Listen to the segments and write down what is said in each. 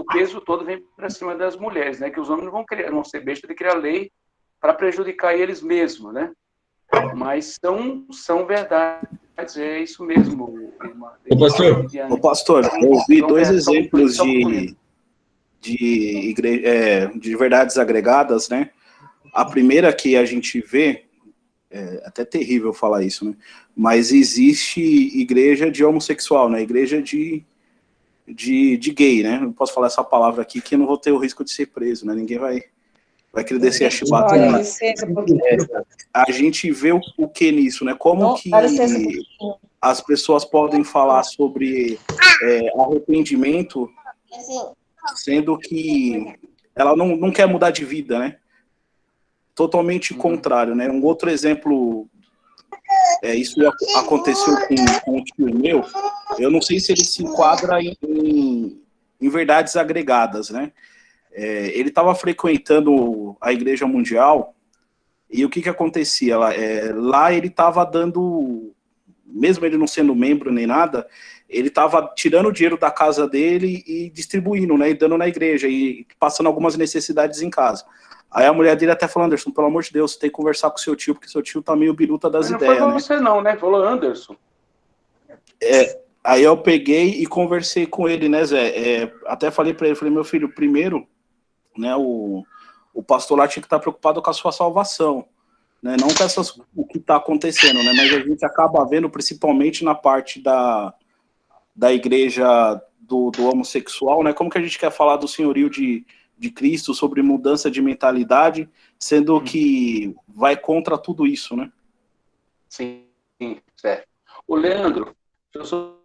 o peso todo vem para cima das mulheres, né? Que os homens não vão ser bestas de criar lei para prejudicar eles mesmos, né? Mas são verdades, é isso mesmo, irmã. Ô, pastor, eu vi dois exemplos de verdades agregadas, né? A primeira que a gente vê, é até terrível falar isso, né? Mas existe igreja de homossexual, né? Igreja de gay, né? Não posso falar essa palavra aqui que eu não vou ter o risco de ser preso, né? Ninguém vai querer descer a chibata. Olha, licença, A gente vê o que nisso, né? Como que as pessoas podem falar sobre arrependimento, sendo que ela não quer mudar de vida, né? Totalmente contrário, né? Um outro exemplo, isso aconteceu com um tio meu, eu não sei se ele se enquadra em verdades agregadas, né? Ele estava frequentando a Igreja Mundial, e o que acontecia? Lá ele estava dando, mesmo ele não sendo membro nem nada, ele estava tirando o dinheiro da casa dele e distribuindo, né, e dando na igreja, e passando algumas necessidades em casa. Aí a mulher dele até falou: Anderson, pelo amor de Deus, você tem que conversar com seu tio, porque seu tio tá meio biruta das ideias, né? Não foi você não, né? Falou Anderson. Aí eu peguei e conversei com ele, né, Zé? Até falei para ele, falei: meu filho, primeiro, né, o pastor lá tinha que estar preocupado com a sua salvação, né? Não com o que está acontecendo, né? Mas a gente acaba vendo, principalmente na parte da igreja do homossexual, né? Como que a gente quer falar do senhorio de Cristo, sobre mudança de mentalidade, sendo que vai contra tudo isso, né? Sim, certo. O Leandro, eu sou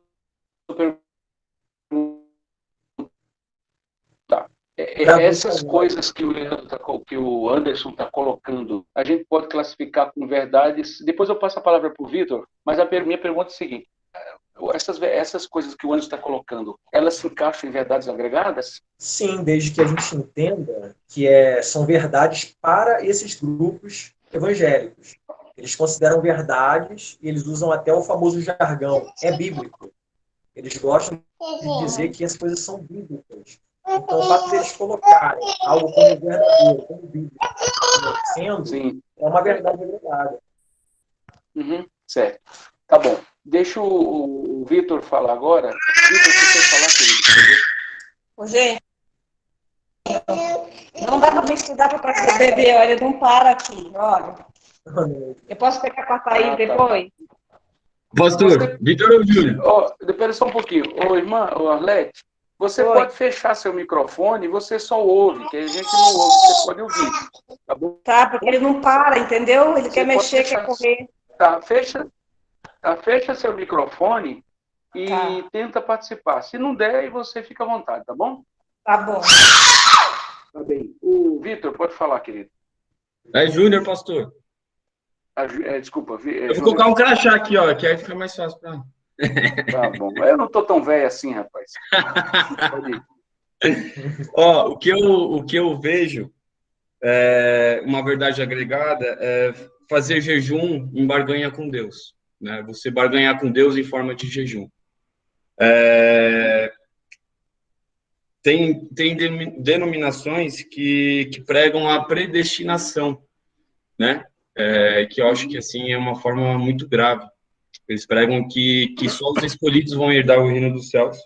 essas coisas que o Anderson está colocando, a gente pode classificar com verdades. Depois eu passo a palavra para o Vitor, mas minha pergunta é a seguinte: essas coisas que o Anderson está colocando, elas se encaixam em verdades agregadas? Sim, desde que a gente entenda que são verdades para esses grupos evangélicos. Eles consideram verdades e eles usam até o famoso jargão. É bíblico. Eles gostam de dizer que as coisas são bíblicas. Então, o fato de eles colocarem algo como verdadeiro, como bíblico, sendo, Sim, é uma verdade agregada. Certo. Tá bom. Deixa o Vitor falar agora. Vitor, você quer falar, querido? Ô, gente, não dá para me estudar para fazer bebê, olha, não para aqui, olha. Eu posso pegar com a Thaís depois? Pastor, Vitor ou Júlio? Espera só um pouquinho. Irmã, Arlete, você pode fechar seu microfone e você só ouve, que a gente não ouve, você pode ouvir. Tá bom? Tá, porque ele não para, entendeu? Ele quer mexer, quer correr. Tá, fecha seu microfone e tenta participar. Se não der, aí você fica à vontade, tá bom? Tá bom. Tá bem. O Vitor, pode falar, querido. É Júnior, pastor. Desculpa. Eu vou colocar um crachá aqui, ó, que aí fica mais fácil para. Tá bom. Eu não tô tão velho assim, rapaz. Pode ir. Ó, o que eu vejo, uma verdade agregada, é fazer jejum em barganha com Deus, né? Você barganhar com Deus em forma de jejum. Tem denominações que pregam a predestinação, né? Que eu acho que, assim, é uma forma muito grave. Eles pregam que só os escolhidos vão herdar o reino dos céus.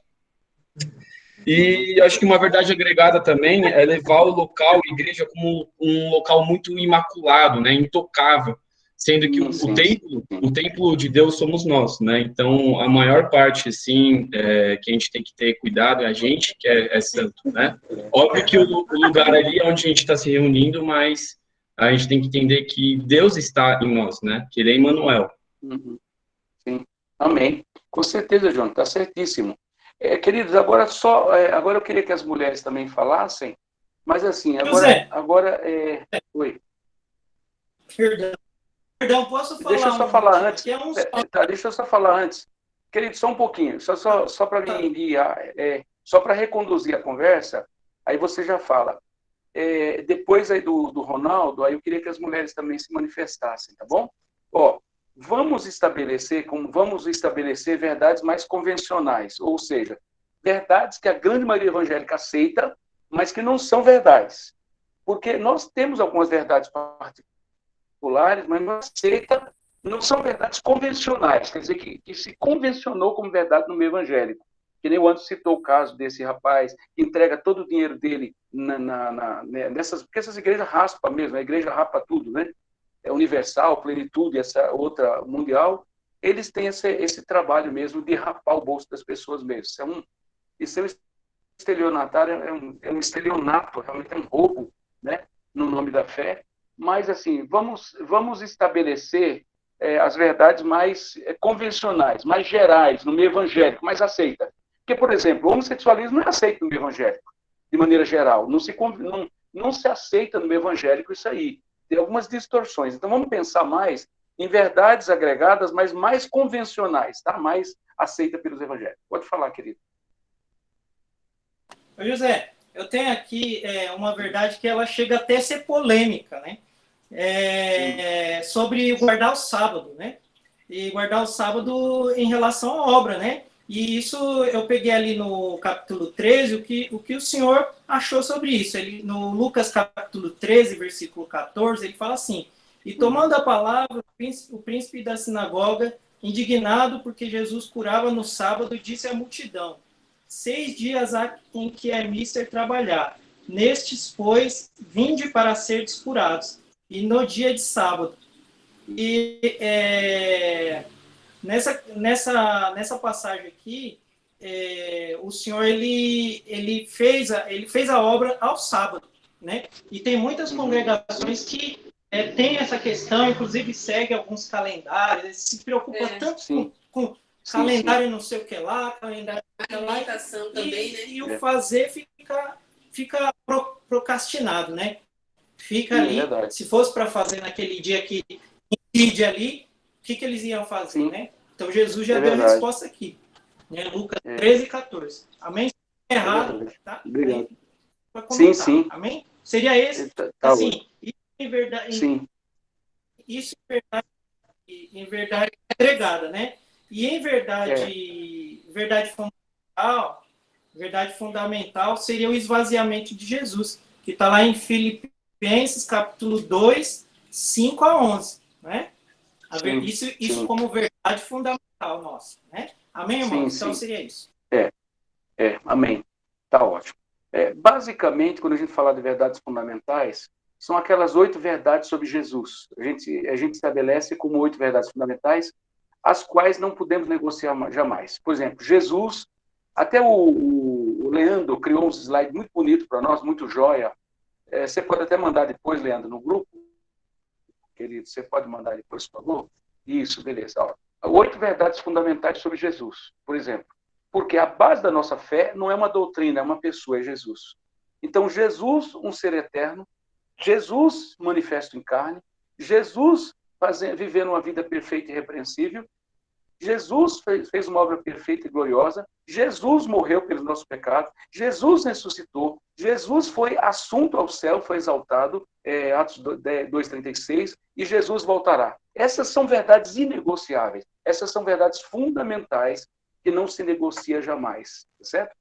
E acho que uma verdade agregada também é levar o local, a igreja, como um local muito imaculado, né? Intocável, sendo que o templo de Deus somos nós, né? Então, a maior parte, assim, que a gente tem que ter cuidado é a gente, que é santo, né? Óbvio que o lugar ali é onde a gente está se reunindo, mas a gente tem que entender que Deus está em nós, né? Que Ele é Emmanuel. Sim, amém. Com certeza, João, está certíssimo. Queridos, agora eu queria que as mulheres também falassem, mas assim, agora oi. Perdão, posso falar? Deixa eu só falar antes. Deixa eu só falar antes. Querido, só um pouquinho, só para me enviar, só para reconduzir a conversa, aí você já fala. Depois aí do Ronaldo, aí eu queria que as mulheres também se manifestassem, tá bom? Vamos estabelecer verdades mais convencionais, ou seja, verdades que a grande maioria evangélica aceita, mas que não são verdades. Porque nós temos algumas verdades particulares, mas não aceita, não são verdades convencionais, quer dizer, que se convencionou como verdade no meio evangélico. Que nem o Anderson citou o caso desse rapaz que entrega todo o dinheiro dele nessas, porque essas igrejas raspam mesmo, a igreja rapa tudo, né? É Universal, Plenitude, essa outra mundial, eles têm esse trabalho mesmo de rapar o bolso das pessoas mesmo. Isso é um estelionatário, é um estelionato, realmente é um roubo, né? No nome da fé. Mas, assim, vamos estabelecer as verdades mais convencionais, mais gerais, no meio evangélico, mais aceita. Porque, por exemplo, o homossexualismo não é aceito no meio evangélico, de maneira geral. Não se aceita no meio evangélico isso aí. Tem algumas distorções. Então, vamos pensar mais em verdades agregadas, mas mais convencionais, tá? Mais aceita pelos evangélicos. Pode falar, querido. Ô José, eu tenho aqui uma verdade que ela chega até a ser polêmica, né? Sobre guardar o sábado, né? E guardar o sábado em relação à obra, né? E isso eu peguei ali no capítulo 13, o que o senhor achou sobre isso. Ele, no Lucas capítulo 13, versículo 14, ele fala assim: e tomando a palavra, o príncipe da sinagoga, indignado porque Jesus curava no sábado, disse à multidão: 6 dias há em que é mister trabalhar. Nestes, pois, vinde para ser curados, e no dia de sábado. E nessa passagem aqui, o Senhor ele fez a obra ao sábado, né? E tem muitas congregações que tem essa questão, inclusive segue alguns calendários, eles se preocupam tanto com calendário não sei o que lá, calendário lá, também, né? E o fazer fica procrastinado, né? Fica ali, se fosse para fazer naquele dia que incide ali, o que eles iam fazer, né? Então Jesus já deu a resposta aqui, né? Lucas 13, 14. Amém? Errado, tá? Obrigado. Sim. Amém? Seria esse, assim, isso em verdade, isso em verdade agregada, né? E em verdade fundamental seria o esvaziamento de Jesus, que está lá em Filipenses capítulo 2, 5 a 11, né? Isso como verdade fundamental nossa, né? Amém, irmãos? Então seria isso. Amém. Tá ótimo. Basicamente, quando a gente fala de verdades fundamentais, são aquelas 8 verdades sobre Jesus. A gente estabelece como 8 verdades fundamentais, as quais não podemos negociar jamais. Por exemplo, Jesus, até o Leandro criou uns slides muito bonitos para nós, muito joia. Você pode até mandar depois, Leandro, no grupo. Querido, você pode mandar depois, por favor? Isso, beleza. 8 verdades fundamentais sobre Jesus, por exemplo. Porque a base da nossa fé não é uma doutrina, é uma pessoa, é Jesus. Então, Jesus, um ser eterno, Jesus manifesto em carne, Jesus vivendo uma vida perfeita e irrepreensível, Jesus fez uma obra perfeita e gloriosa, Jesus morreu pelos nossos pecados, Jesus ressuscitou, Jesus foi assunto ao céu, foi exaltado, Atos 2,36, e Jesus voltará. Essas são verdades inegociáveis, essas são verdades fundamentais que não se negocia jamais, certo?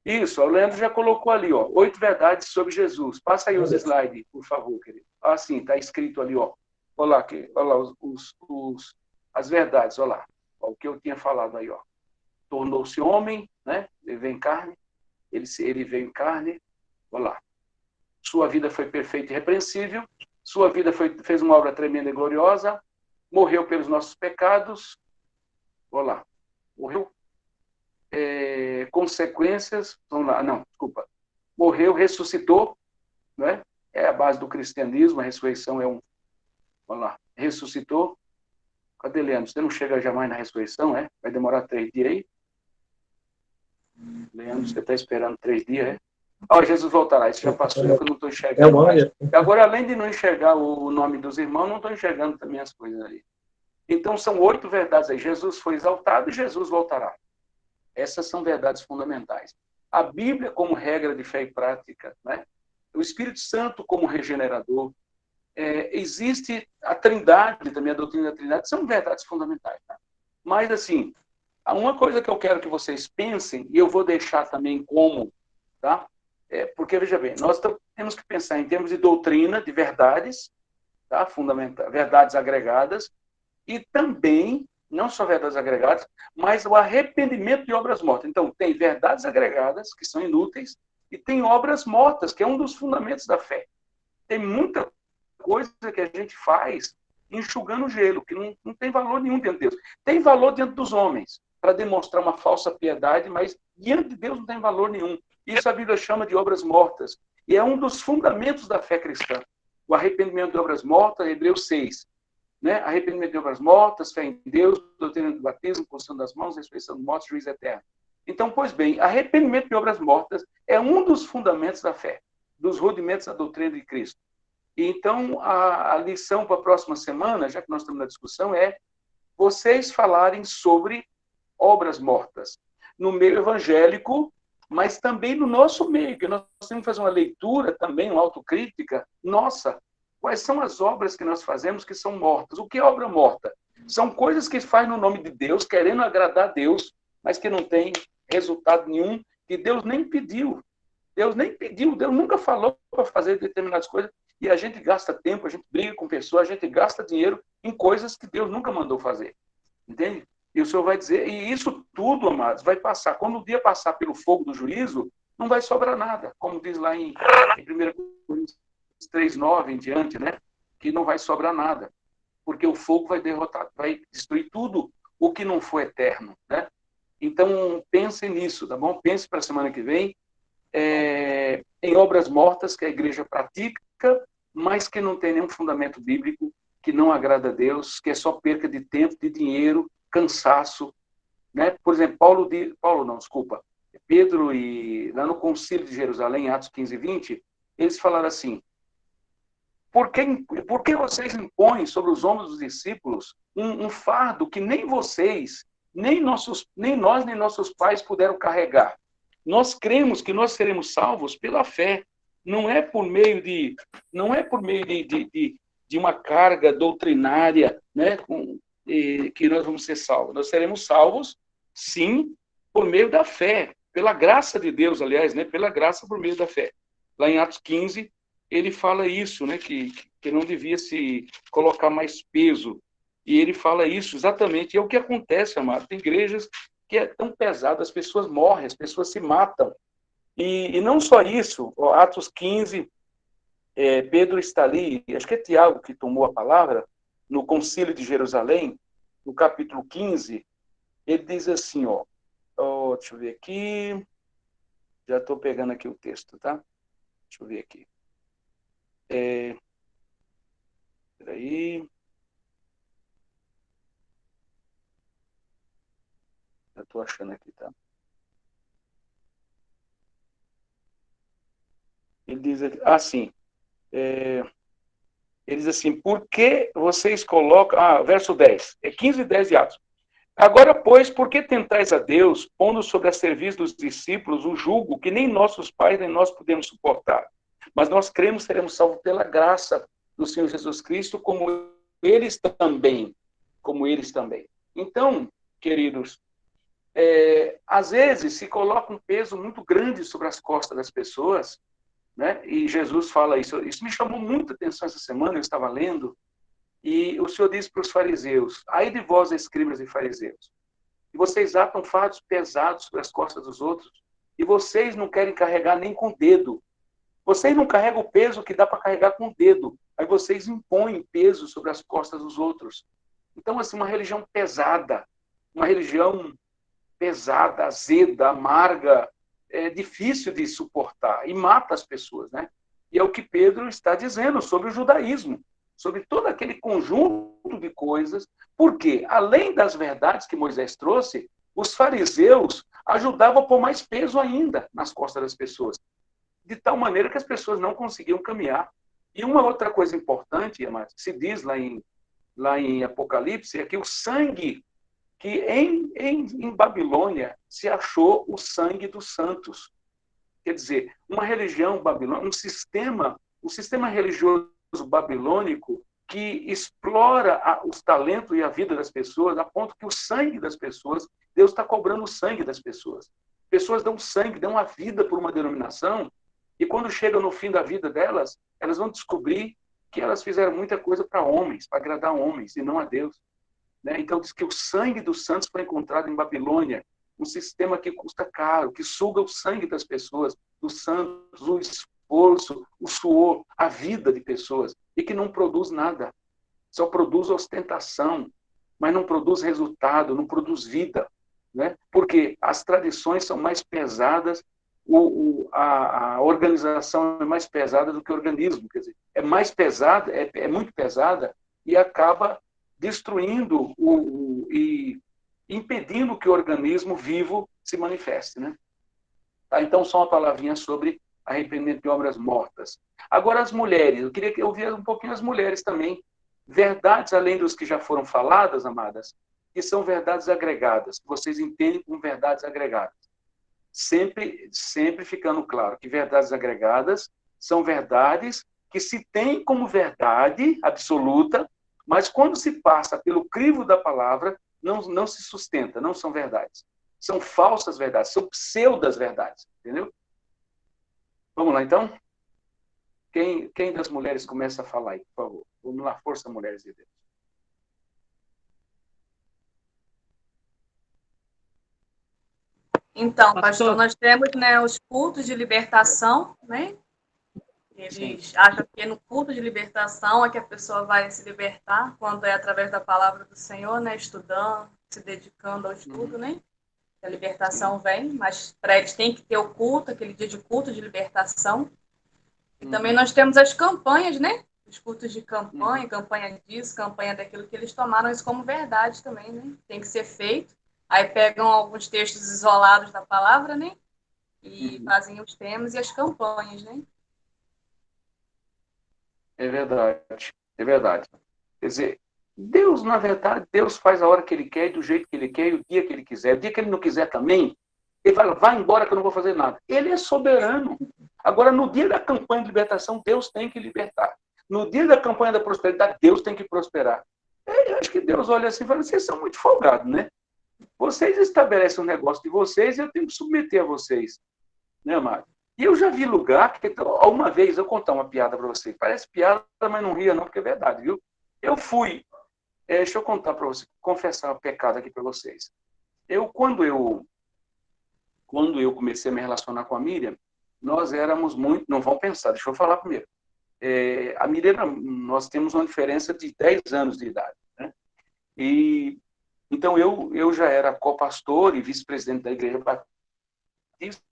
Isso, o Leandro já colocou ali, 8 verdades sobre Jesus. Passa aí os slides, por favor, querido. Sim, está escrito ali, Olha lá as verdades, olha lá. O que eu tinha falado aí, Tornou-se homem, né? Ele veio em carne, ele veio em carne, olha lá. Sua vida foi perfeita e irrepreensível, sua vida fez uma obra tremenda e gloriosa, morreu pelos nossos pecados, olha lá, morreu, consequências, vamos lá, não, desculpa, morreu, ressuscitou, né? É a base do cristianismo, a ressurreição é olha lá, ressuscitou. Cadê, Leandro? Você não chega jamais na ressurreição, Vai demorar 3 dias aí? Leandro, você está esperando 3 dias, Jesus voltará. Isso já passou, eu não estou enxergando mais. Agora, além de não enxergar o nome dos irmãos, não estou enxergando também as coisas ali. Então, são 8 verdades aí. Jesus foi exaltado e Jesus voltará. Essas são verdades fundamentais. A Bíblia como regra de fé e prática, né? O Espírito Santo como regenerador, existe a Trindade, também a doutrina da Trindade, são verdades fundamentais. Tá? Mas, assim, Uma coisa que eu quero que vocês pensem, e eu vou deixar também como, tá? Porque, veja bem, nós temos que pensar em termos de doutrina, de verdades, tá? Fundamental, verdades agregadas, e também, não só verdades agregadas, mas o arrependimento de obras mortas. Então, tem verdades agregadas, que são inúteis, e tem obras mortas, que é um dos fundamentos da fé. Tem muita coisa que a gente faz enxugando gelo, que não tem valor nenhum diante de Deus. Tem valor diante dos homens, para demonstrar uma falsa piedade, mas diante de Deus não tem valor nenhum. Isso a Bíblia chama de obras mortas. E é um dos fundamentos da fé cristã. O arrependimento de obras mortas, Hebreus 6. Né? Arrependimento de obras mortas, fé em Deus, doutrina do batismo, posição das mãos, ressurreição dos mortos, juízo eterno. Então, pois bem, arrependimento de obras mortas é um dos fundamentos da fé, dos rudimentos da doutrina de Cristo. E então, a lição para a próxima semana, já que nós estamos na discussão, é vocês falarem sobre obras mortas no meio evangélico, mas também no nosso meio, que nós temos que fazer uma leitura também, uma autocrítica. Nossa, quais são as obras que nós fazemos que são mortas? O que é obra morta? São coisas que faz no nome de Deus, querendo agradar a Deus, mas que não tem resultado nenhum, que Deus nem pediu. Deus nunca falou para fazer determinadas coisas, e a gente gasta tempo, a gente briga com pessoas, a gente gasta dinheiro em coisas que Deus nunca mandou fazer. Entende? E o Senhor vai dizer, e isso tudo, amados, vai passar. Quando o dia passar pelo fogo do juízo, não vai sobrar nada, como diz lá em 1 Coríntios 3:9 em diante, né? Que não vai sobrar nada, porque o fogo vai derrotar, vai destruir tudo o que não foi eterno, né? Então, pensem nisso, tá bom? Pense para a semana que vem em obras mortas que a igreja pratica, mas que não tem nenhum fundamento bíblico, que não agrada a Deus, que é só perca de tempo, de dinheiro, cansaço, né? Por exemplo, Pedro e lá no Concílio de Jerusalém, Atos 15:20, eles falaram assim: por que vocês impõem sobre os ombros dos discípulos um fardo que nem vocês, nem nós, nem nossos pais puderam carregar? Nós cremos que nós seremos salvos pela fé, não é por meio de uma carga doutrinária, né, que nós vamos ser salvos. Nós seremos salvos, sim, por meio da fé, pela graça de Deus, aliás, né, pela graça por meio da fé. Lá em Atos 15, ele fala isso, né, que não devia se colocar mais peso. E ele fala isso exatamente. E é o que acontece, amado. Tem igrejas que é tão pesado, as pessoas morrem, as pessoas se matam. E não só isso, Atos 15, Pedro está ali, acho que é Tiago que tomou a palavra, no Concílio de Jerusalém, no capítulo 15, ele diz assim, deixa eu ver aqui, já estou pegando aqui o texto, tá? Deixa eu ver aqui. Peraí. Já estou achando aqui, tá? Ele diz assim, ele diz assim, por que vocês colocam... verso 10, 15:10 de Atos. Agora, pois, por que tentais a Deus, pondo sobre a serviço dos discípulos um jugo que nem nossos pais nem nós podemos suportar? Mas nós cremos seremos salvos pela graça do Senhor Jesus Cristo, como eles também. Então, queridos, às vezes se coloca um peso muito grande sobre as costas das pessoas, né? E Jesus fala isso. Isso me chamou muita atenção essa semana, eu estava lendo, e o Senhor diz para os fariseus: ai de vós, escribas e fariseus, e vocês atam fardos pesados sobre as costas dos outros, e vocês não querem carregar nem com o dedo. Vocês não carregam o peso que dá para carregar com o dedo, aí vocês impõem peso sobre as costas dos outros. Então, assim, uma religião pesada, azeda, amarga, é difícil de suportar e mata as pessoas, né? E é o que Pedro está dizendo sobre o judaísmo, sobre todo aquele conjunto de coisas, porque, além das verdades que Moisés trouxe, os fariseus ajudavam a pôr mais peso ainda nas costas das pessoas, de tal maneira que as pessoas não conseguiam caminhar. E uma outra coisa importante, amados, que se diz lá em Apocalipse, é que o sangue, que em Babilônia se achou o sangue dos santos. Quer dizer, uma religião babilônica, o sistema religioso babilônico que explora os talentos e a vida das pessoas, a ponto que o sangue das pessoas, Deus está cobrando o sangue das pessoas. Pessoas dão sangue, dão a vida por uma denominação, e quando chegam no fim da vida delas, elas vão descobrir que elas fizeram muita coisa para homens, para agradar homens, e não a Deus. Né? Então, diz que o sangue dos santos foi encontrado em Babilônia, um sistema que custa caro, que suga o sangue das pessoas, dos santos, o esforço, o suor, a vida de pessoas, e que não produz nada. Só produz ostentação, mas não produz resultado, não produz vida. Né? Porque as tradições são mais pesadas, a organização é mais pesada do que o organismo. Quer dizer, é mais pesada, é muito pesada, e acaba destruindo e impedindo que o organismo vivo se manifeste. Né? Tá? Então, só uma palavrinha sobre arrependimento de obras mortas. Agora, as mulheres. Eu queria que eu ouvisse um pouquinho as mulheres também. Verdades, além dos que já foram faladas, amadas, que são verdades agregadas. Que vocês entendem como verdades agregadas. Sempre ficando claro que verdades agregadas são verdades que se têm como verdade absoluta, mas quando se passa pelo crivo da palavra, não se sustenta, não são verdades. São falsas verdades, são pseudas verdades, entendeu? Vamos lá, então? Quem das mulheres começa a falar aí, por favor? Vamos lá, força, mulheres de Deus. Então, pastor, nós temos, né, os cultos de libertação, né? Eles acham que no culto de libertação é que a pessoa vai se libertar, quando é através da palavra do Senhor, né? Estudando, se dedicando ao estudo, né? A libertação vem, mas para eles tem que ter o culto, aquele dia de culto de libertação. E também nós temos as campanhas, né? Os cultos de campanha, campanha disso, campanha daquilo, que eles tomaram isso como verdade também, né? Tem que ser feito. Aí pegam alguns textos isolados da palavra, né? E fazem os temas e as campanhas, né? É verdade, é verdade. Quer dizer, Deus, na verdade, Deus faz a hora que Ele quer, do jeito que Ele quer, e o dia que Ele quiser. O dia que Ele não quiser também, Ele fala, vai embora que eu não vou fazer nada. Ele é soberano. Agora, no dia da campanha de libertação, Deus tem que libertar. No dia da campanha da prosperidade, Deus tem que prosperar. Eu acho que Deus olha assim e fala, vocês são muito folgados, né? Vocês estabelecem um negócio de vocês e eu tenho que submeter a vocês. Né, amado? E eu já vi lugar que, uma vez, eu vou contar uma piada para vocês. Parece piada, mas não ria não, porque é verdade, viu? Eu fui, deixa eu contar para vocês, confessar um pecado aqui para vocês. Quando eu comecei a me relacionar com a Miriam, nós éramos muito, não vão pensar, deixa eu falar primeiro. A Miriam, nós temos uma diferença de 10 anos de idade, né? E então eu já era co-pastor e vice-presidente da Igreja Batista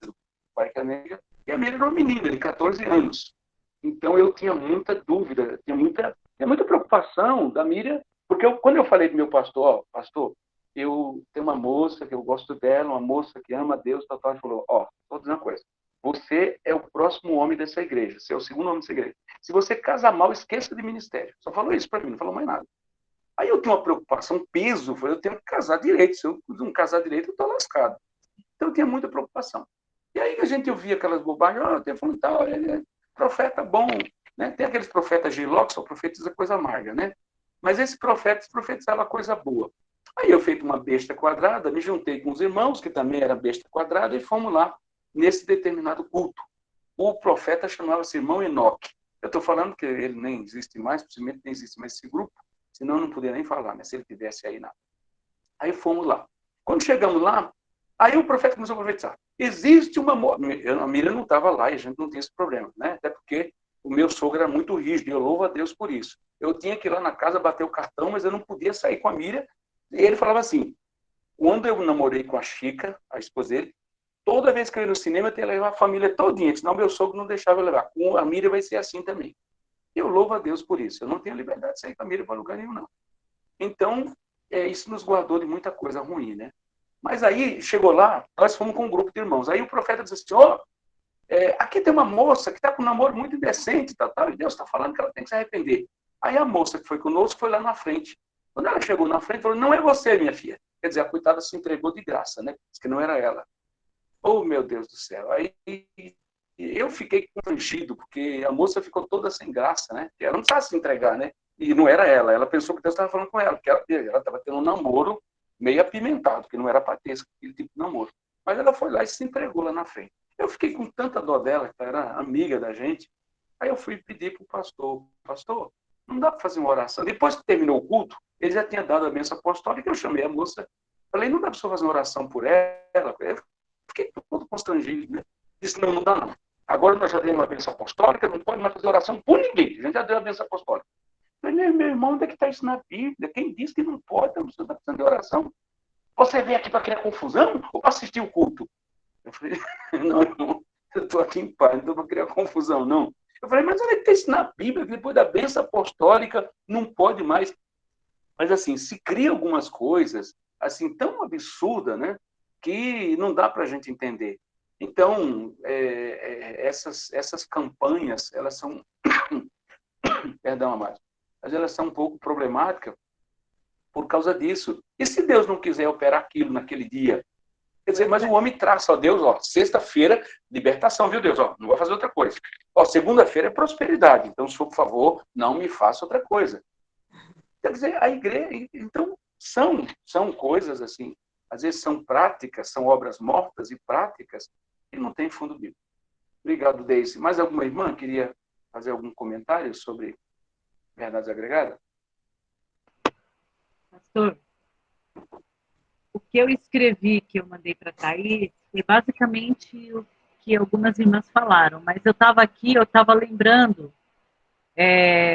do Parque Negra, e a Miriam era uma menina de 14 anos. Então eu tinha muita dúvida, tinha muita preocupação da Miriam, porque quando eu falei do meu pastor, pastor, eu tenho uma moça que eu gosto dela, uma moça que ama Deus, ele falou, vou dizer uma coisa, você é o próximo homem dessa igreja, você é o segundo homem dessa igreja. Se você casar mal, esqueça de ministério. Só falou isso para mim, não falou mais nada. Aí eu tenho uma preocupação, um peso, eu tenho que casar direito, se eu não casar direito, eu estou lascado. Então eu tinha muita preocupação. E aí a gente ouvia aquelas bobagens, eu falando, tal, ele é profeta bom, né? Tem aqueles profetas Giló, que só profetiza coisa amarga, né? Mas esse profeta profetizava coisa boa. Aí eu feito uma besta quadrada, me juntei com os irmãos, que também era besta quadrada, e fomos lá nesse determinado culto. O profeta chamava-se irmão Enoque. Eu estou falando que ele nem existe mais, possivelmente nem existe mais esse grupo, senão eu não poderia nem falar, né? Se ele tivesse aí nada. Aí fomos lá. Quando chegamos lá, aí o profeta começou a profetizar. Existe uma moça. A Miriam não estava lá e a gente não tinha esse problema, né? Até porque o meu sogro era muito rígido e eu louvo a Deus por isso. Eu tinha que ir lá na casa bater o cartão, mas eu não podia sair com a Miriam. E ele falava assim, quando eu namorei com a Chica, a esposa dele, toda vez que eu ia no cinema, eu tinha que levar a família todinha, senão meu sogro não deixava eu levar. Com a Miriam vai ser assim também. Eu louvo a Deus por isso. Eu não tenho liberdade de sair com a Miriam para lugar nenhum, não. Então, isso nos guardou de muita coisa ruim, né? Mas aí, chegou lá, nós fomos com um grupo de irmãos. Aí o profeta disse assim, aqui tem uma moça que está com um namoro muito indecente, e Deus está falando que ela tem que se arrepender. Aí a moça que foi conosco foi lá na frente. Quando ela chegou na frente, falou, não é você, minha filha. Quer dizer, a coitada se entregou de graça, né? Diz que não era ela. Oh, meu Deus do céu. Aí eu fiquei constrangido, porque a moça ficou toda sem graça, né? Ela não precisava se entregar, né? E não era ela. Ela pensou que Deus estava falando com ela, que ela estava tendo um namoro meio apimentado, que não era para ter aquele tipo de namoro. Mas ela foi lá e se entregou lá na frente. Eu fiquei com tanta dó dela, que era amiga da gente. Aí eu fui pedir para o pastor, não dá para fazer uma oração. Depois que terminou o culto, ele já tinha dado a bênção apostólica, eu chamei a moça, falei, não dá para fazer uma oração por ela? Eu fiquei todo constrangido, né? Disse, não dá não. Agora nós já demos uma bênção apostólica, não pode mais fazer oração por ninguém. A gente já deu a bênção apostólica. Eu falei, meu irmão, onde é que está isso na Bíblia? Quem disse que não pode? Não está precisando de oração. Você veio aqui para criar confusão ou para assistir o culto? Eu falei, não, irmão, eu estou aqui em paz, não estou para criar confusão, não. Eu falei, mas onde é que está isso na Bíblia? Depois da bênção apostólica, não pode mais. Mas, assim, se cria algumas coisas, assim, tão absurdas, né? Que não dá para a gente entender. Então, essas campanhas, elas são... Perdão, Amado. Mas elas são um pouco problemáticas por causa disso. E se Deus não quiser operar aquilo naquele dia? Quer dizer, mas o homem traça, ó, Deus, ó, sexta-feira, libertação, viu, Deus? Ó, não vou fazer outra coisa. Ó, segunda-feira é prosperidade. Então, por favor, não me faça outra coisa. Quer dizer, a igreja... Então, são coisas assim, às vezes são práticas, são obras mortas e práticas que não têm fundo bíblico. Obrigado, Deise. Mais alguma irmã queria fazer algum comentário sobre verdades agregadas? Pastor, o que eu escrevi, que eu mandei para a Thaís, é basicamente o que algumas irmãs falaram, mas eu estava aqui, eu estava lembrando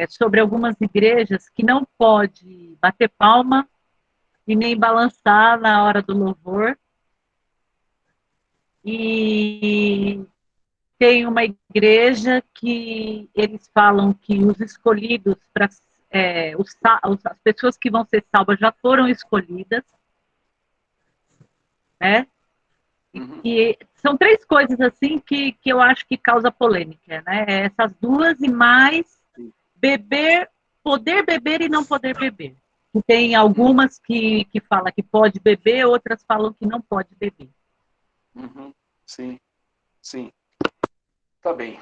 sobre algumas igrejas que não pode bater palma e nem balançar na hora do louvor. E tem uma igreja que eles falam que os escolhidos, as pessoas que vão ser salvas já foram escolhidas, né? E são 3 coisas assim que eu acho que causa polêmica, né? Essas 2 e mais poder beber e não poder beber. Tem algumas que falam que pode beber, outras falam que não pode beber. Sim. Tá bem.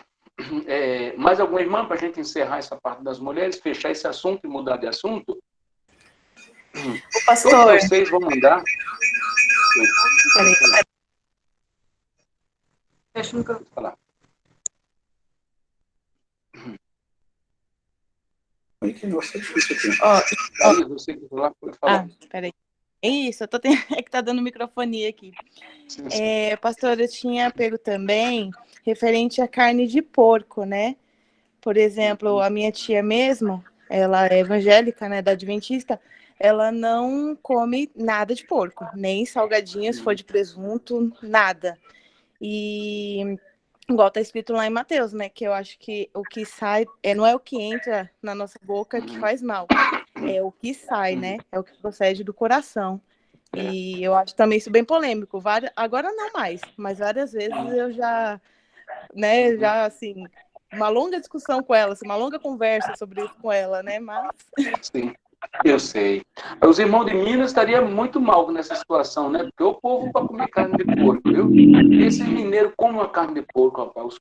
Mais alguma irmã para a gente encerrar essa parte das mulheres, fechar esse assunto e mudar de assunto? O pastor... Todos vocês vão mandar. Deixa eu falar. Peraí. É isso, é que tá dando microfonia aqui. Sim. Pastor, eu tinha pego também referente à carne de porco, né? Por exemplo, a minha tia mesmo, ela é evangélica, né, da Adventista, ela não come nada de porco, nem salgadinho, se for de presunto, nada. E igual tá escrito lá em Mateus, né, que eu acho que o que sai, não é o que entra na nossa boca que faz mal, é o que sai, né, é o que procede do coração. E eu acho também isso bem polêmico, agora não mais, mas várias vezes eu já, né, assim, uma longa discussão com ela, uma longa conversa sobre isso com ela, né, mas... Sim, eu sei. Os irmãos de Minas estariam muito mal nessa situação, né? Porque o povo para comer carne de porco, viu? Esse mineiro come a carne de porco, rapaz. Os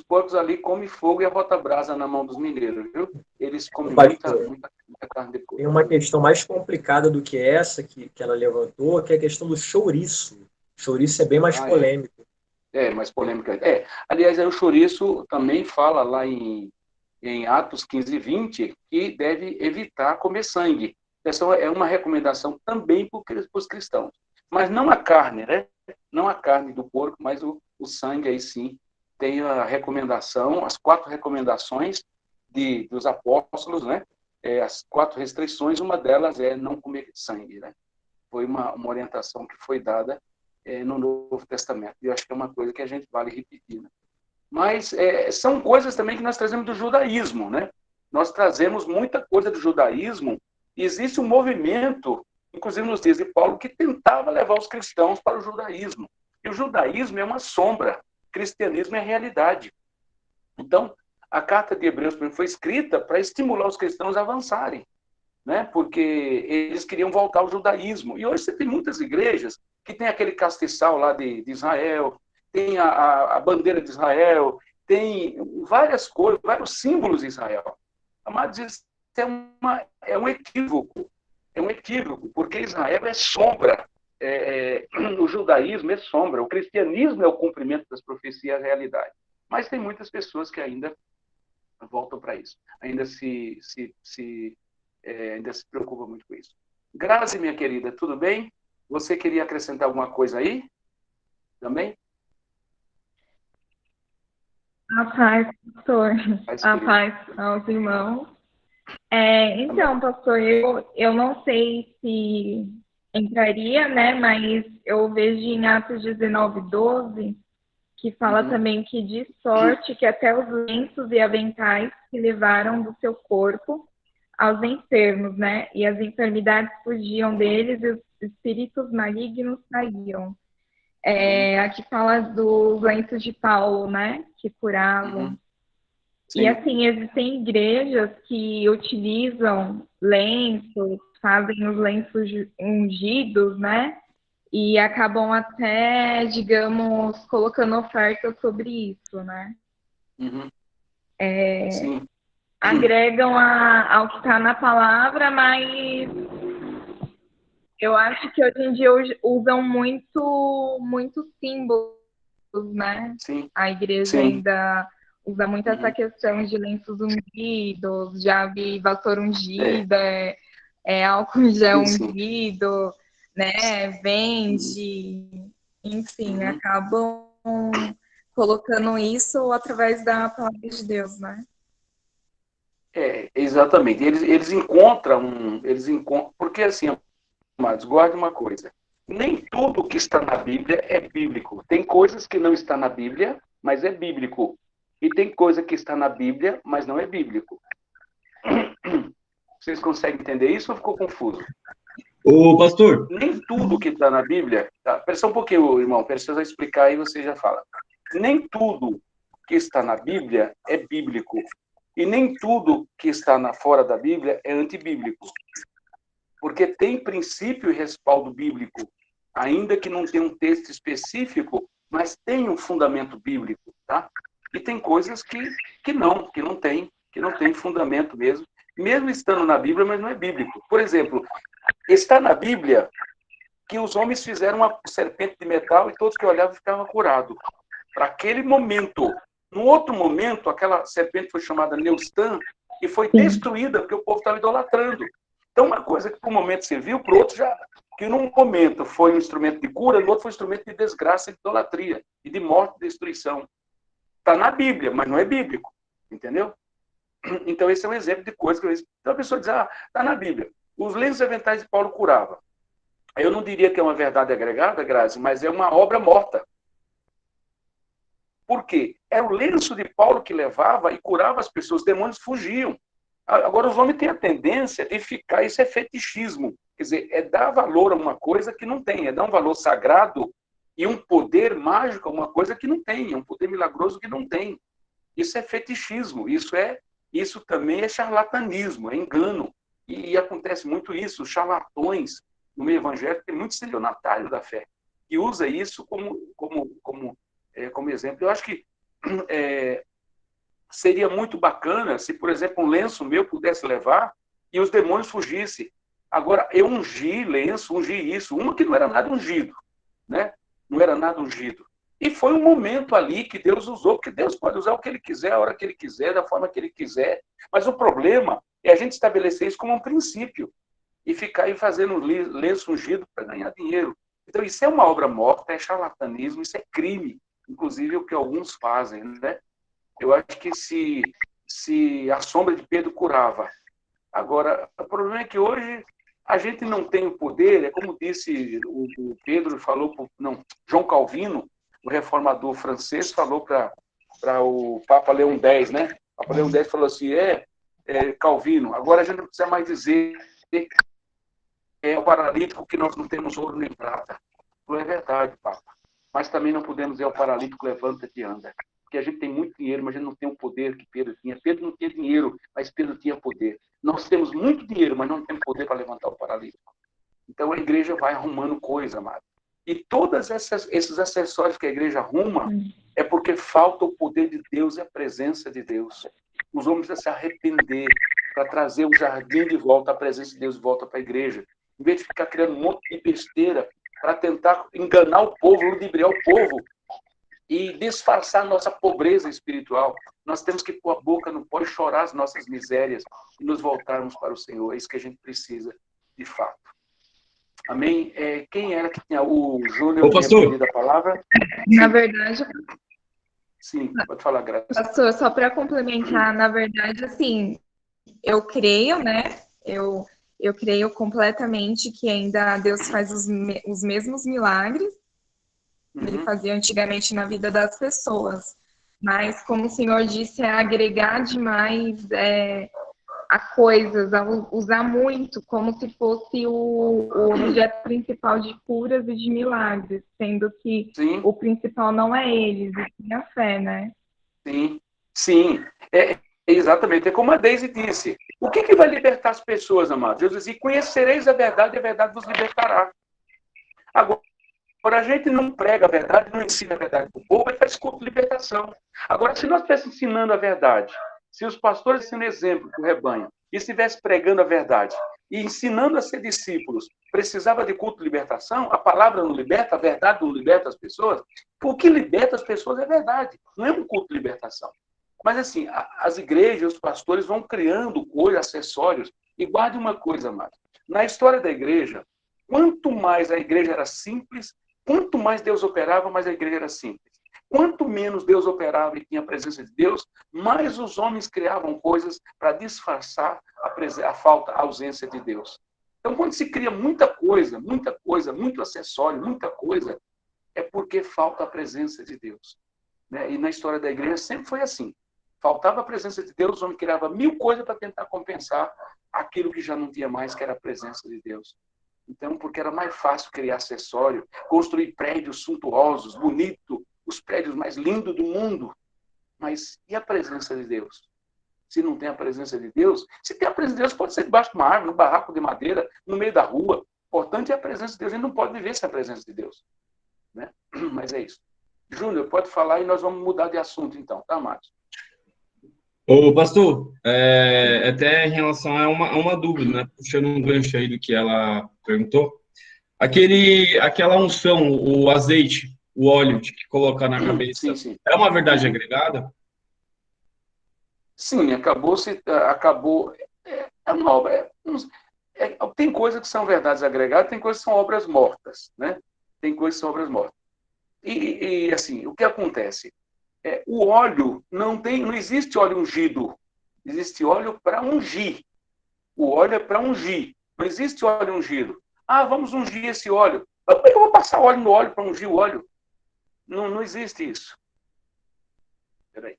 porcos ali comem fogo e a bota brasa na mão dos mineiros, viu? Eles comem muita carne de porco. Tem uma questão mais complicada do que essa que ela levantou, que é a questão do chouriço. O chouriço é bem mais polêmico. Mais polêmica. Aliás, o chouriço também fala lá em Atos 15:20, que deve evitar comer sangue. Essa é uma recomendação também para os cristãos. Mas não a carne, né? Não a carne do porco, mas o sangue aí sim. Tem a recomendação, as 4 recomendações dos apóstolos, né? As 4 restrições, uma delas é não comer sangue, né? Foi uma orientação que foi dada no Novo Testamento. E eu acho que é uma coisa que a gente vale repetir, né? Mas são coisas também que nós trazemos do judaísmo, né? Nós trazemos muita coisa do judaísmo. Existe um movimento, inclusive nos dias de Paulo, que tentava levar os cristãos para o judaísmo. E o judaísmo é uma sombra, o cristianismo é a realidade. Então, a carta de Hebreus foi escrita para estimular os cristãos a avançarem, né? Porque eles queriam voltar ao judaísmo. E hoje você tem muitas igrejas que tem aquele castiçal lá de Israel, tem a bandeira de Israel, tem várias cores, vários símbolos de Israel. Amados, isso é um equívoco. É um equívoco, porque Israel é sombra. O judaísmo é sombra. O cristianismo é o cumprimento das profecias e a realidade. Mas tem muitas pessoas que ainda voltam para isso. Ainda ainda se preocupam muito com isso. Grazi, minha querida, tudo bem? Você queria acrescentar alguma coisa aí? Também? A paz, pastor. A paz aos irmãos. Então, pastor, eu não sei se entraria, né? Mas eu vejo em Atos 19:12 que fala também que de sorte que até os lenços e aventais que levaram do seu corpo aos enfermos, né? E as enfermidades fugiam deles e os espíritos malignos saíam. Aqui fala dos lenços de Paulo, né? Que curavam. E assim, existem igrejas que utilizam lenços, fazem os lenços ungidos, né? E acabam até, digamos, colocando oferta sobre isso, né? Agregam ao que está na palavra, mas eu acho que hoje em dia usam muito símbolos, né? A igreja ainda usa muito essa questão de lenços ungidos, já vi vassoura ungida, álcool gel ungido, né? Vende, enfim, acabam colocando isso através da palavra de Deus, né? Exatamente. Eles encontram, porque assim, amados, guarde uma coisa. Nem tudo que está na Bíblia é bíblico. Tem coisas que não está na Bíblia, mas é bíblico. E tem coisa que está na Bíblia, mas não é bíblico. Vocês conseguem entender isso ou ficou confuso? Ô, pastor. Nem tudo que está na Bíblia... Tá, pera um pouquinho, irmão. Precisa explicar aí, você já fala. Nem tudo que está na Bíblia é bíblico. E nem tudo que está fora da Bíblia é antibíblico. Porque tem princípio e respaldo bíblico, ainda que não tenha um texto específico, mas tem um fundamento bíblico, tá? E tem coisas que não tem fundamento mesmo estando na Bíblia, mas não é bíblico. Por exemplo, está na Bíblia que os homens fizeram uma serpente de metal e todos que olhavam ficavam curados. Para aquele momento. No outro momento, aquela serpente foi chamada Neustã e foi destruída porque o povo estava idolatrando. Então, uma coisa que para um momento serviu, para o outro já... Que num momento foi um instrumento de cura, no outro foi um instrumento de desgraça, de idolatria e de morte e destruição. Está na Bíblia, mas não é bíblico. Entendeu? Então, esse é um exemplo de coisa que eu... Então, a pessoa diz, está na Bíblia. Os lenços aventais de Paulo curava. Eu não diria que é uma verdade agregada, Grazi, mas é uma obra morta. Por quê? Era o lenço de Paulo que levava e curava as pessoas, os demônios fugiam. Agora, os homens têm a tendência de ficar, isso é fetichismo, quer dizer, é dar valor a uma coisa que não tem, é dar um valor sagrado e um poder mágico a uma coisa que não tem, é um poder milagroso que não tem. Isso é fetichismo, isso também é charlatanismo, é engano. E acontece muito isso, os charlatões no meio evangélico, tem muito estelionatário da fé, que usa isso como exemplo. Eu acho que seria muito bacana se, por exemplo, um lenço meu pudesse levar e os demônios fugissem. Agora, eu ungi lenço, ungi isso, uma que não era nada ungido, né? Não era nada ungido. E foi um momento ali que Deus usou, porque Deus pode usar o que Ele quiser, a hora que Ele quiser, da forma que Ele quiser. Mas o problema é a gente estabelecer isso como um princípio e ficar aí fazendo lenço ungido para ganhar dinheiro. Então, isso é uma obra morta, é charlatanismo, isso é crime, inclusive o que alguns fazem, né? Eu acho que se a sombra de Pedro curava. Agora, o problema é que hoje a gente não tem o poder, é como disse o Pedro, João Calvino, o reformador francês, falou para o Papa Leão X, né? O Papa Leão X falou assim, Calvino, agora a gente não precisa mais dizer o paralítico que nós não temos ouro nem prata. Não é verdade, Papa. Mas também não podemos dizer ao paralítico, levanta-te e anda. Porque a gente tem muito dinheiro, mas a gente não tem o poder que Pedro tinha. Pedro não tinha dinheiro, mas Pedro tinha poder. Nós temos muito dinheiro, mas não temos poder para levantar o paralítico. Então a igreja vai arrumando coisa, amado. E todos esses acessórios que a igreja arruma é porque falta o poder de Deus e a presença de Deus. Os homens precisam se arrepender para trazer o jardim de volta, a presença de Deus de volta para a igreja. Em vez de ficar criando um monte de besteira para tentar enganar o povo, ludibriar o povo e disfarçar a nossa pobreza espiritual. Nós temos que pôr a boca no pó e chorar as nossas misérias e nos voltarmos para o Senhor. É isso que a gente precisa, de fato. Amém? Quem era que tinha? O Júnior tinha pedido a palavra? Na verdade... Sim, pode falar, Graça. Pastor, só para complementar, na verdade, assim, eu creio, né? Eu creio completamente que ainda Deus faz os mesmos milagres que Ele fazia antigamente na vida das pessoas. Mas, como o Senhor disse, é agregar demais a coisas, a usar muito, como se fosse o objeto principal de curas e de milagres, sendo que o principal não é eles, e sim a fé, né? Sim. Exatamente. É como a Deise disse. O que vai libertar as pessoas, amados? Jesus disse, conhecereis a verdade vos libertará. Agora, a gente não prega a verdade, não ensina a verdade para o povo, ele faz culto de libertação. Agora, se nós estivéssemos ensinando a verdade, se os pastores ensinam exemplo para o rebanho, e estivessem pregando a verdade, e ensinando a ser discípulos, precisava de culto de libertação, a palavra não liberta, a verdade não liberta as pessoas, o que liberta as pessoas é a verdade, não é um culto de libertação. Mas assim, as igrejas, os pastores vão criando coisas, acessórios, e guarde uma coisa, amado, na história da igreja, quanto mais a igreja era simples, quanto mais Deus operava, mais a igreja era simples. Quanto menos Deus operava e tinha a presença de Deus, mais os homens criavam coisas para disfarçar a falta, a ausência de Deus. Então, quando se cria muita coisa, muito acessório, muita coisa, é porque falta a presença de Deus. Né? E na história da igreja sempre foi assim. Faltava a presença de Deus, o homem criava 1000 coisas para tentar compensar aquilo que já não tinha mais, que era a presença de Deus. Então, porque era mais fácil criar acessório, construir prédios suntuosos, bonitos, os prédios mais lindos do mundo. Mas e a presença de Deus? Se não tem a presença de Deus, se tem a presença de Deus, pode ser debaixo de uma árvore, num barraco de madeira, no meio da rua. O importante é a presença de Deus. A gente não pode viver sem a presença de Deus. Né? Mas é isso. Júnior, pode falar e nós vamos mudar de assunto então, tá, Márcio? Ô, pastor, até em relação a uma dúvida, né? Puxando um gancho aí do que ela perguntou. Aquela unção, o azeite, o óleo que coloca na cabeça, sim. É uma verdade agregada? Sim, acabou. É uma obra. Tem coisas que são verdades agregadas, tem coisas que são obras mortas, né? Tem coisas que são obras mortas. E assim, o que acontece? O óleo não existe óleo ungido, existe óleo para ungir. O óleo é para ungir, não existe óleo ungido. Vamos ungir esse óleo. Como é que eu vou passar óleo no óleo para ungir o óleo? Não existe isso. Espera aí.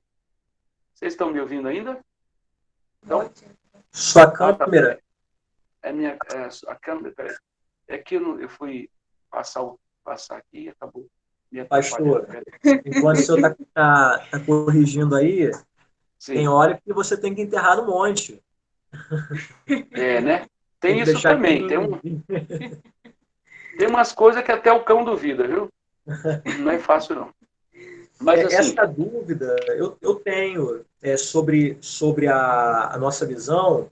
Vocês estão me ouvindo ainda? Então, sua câmera. A câmera, peraí. É que eu fui passar aqui e acabou. Pastor, enquanto o senhor está corrigindo aí, tem hora que você tem que enterrar no monte. Né? Tem isso também. Tem umas coisas que até o cão duvida, viu? Não é fácil, não. Mas, assim, essa dúvida eu tenho sobre a nossa visão.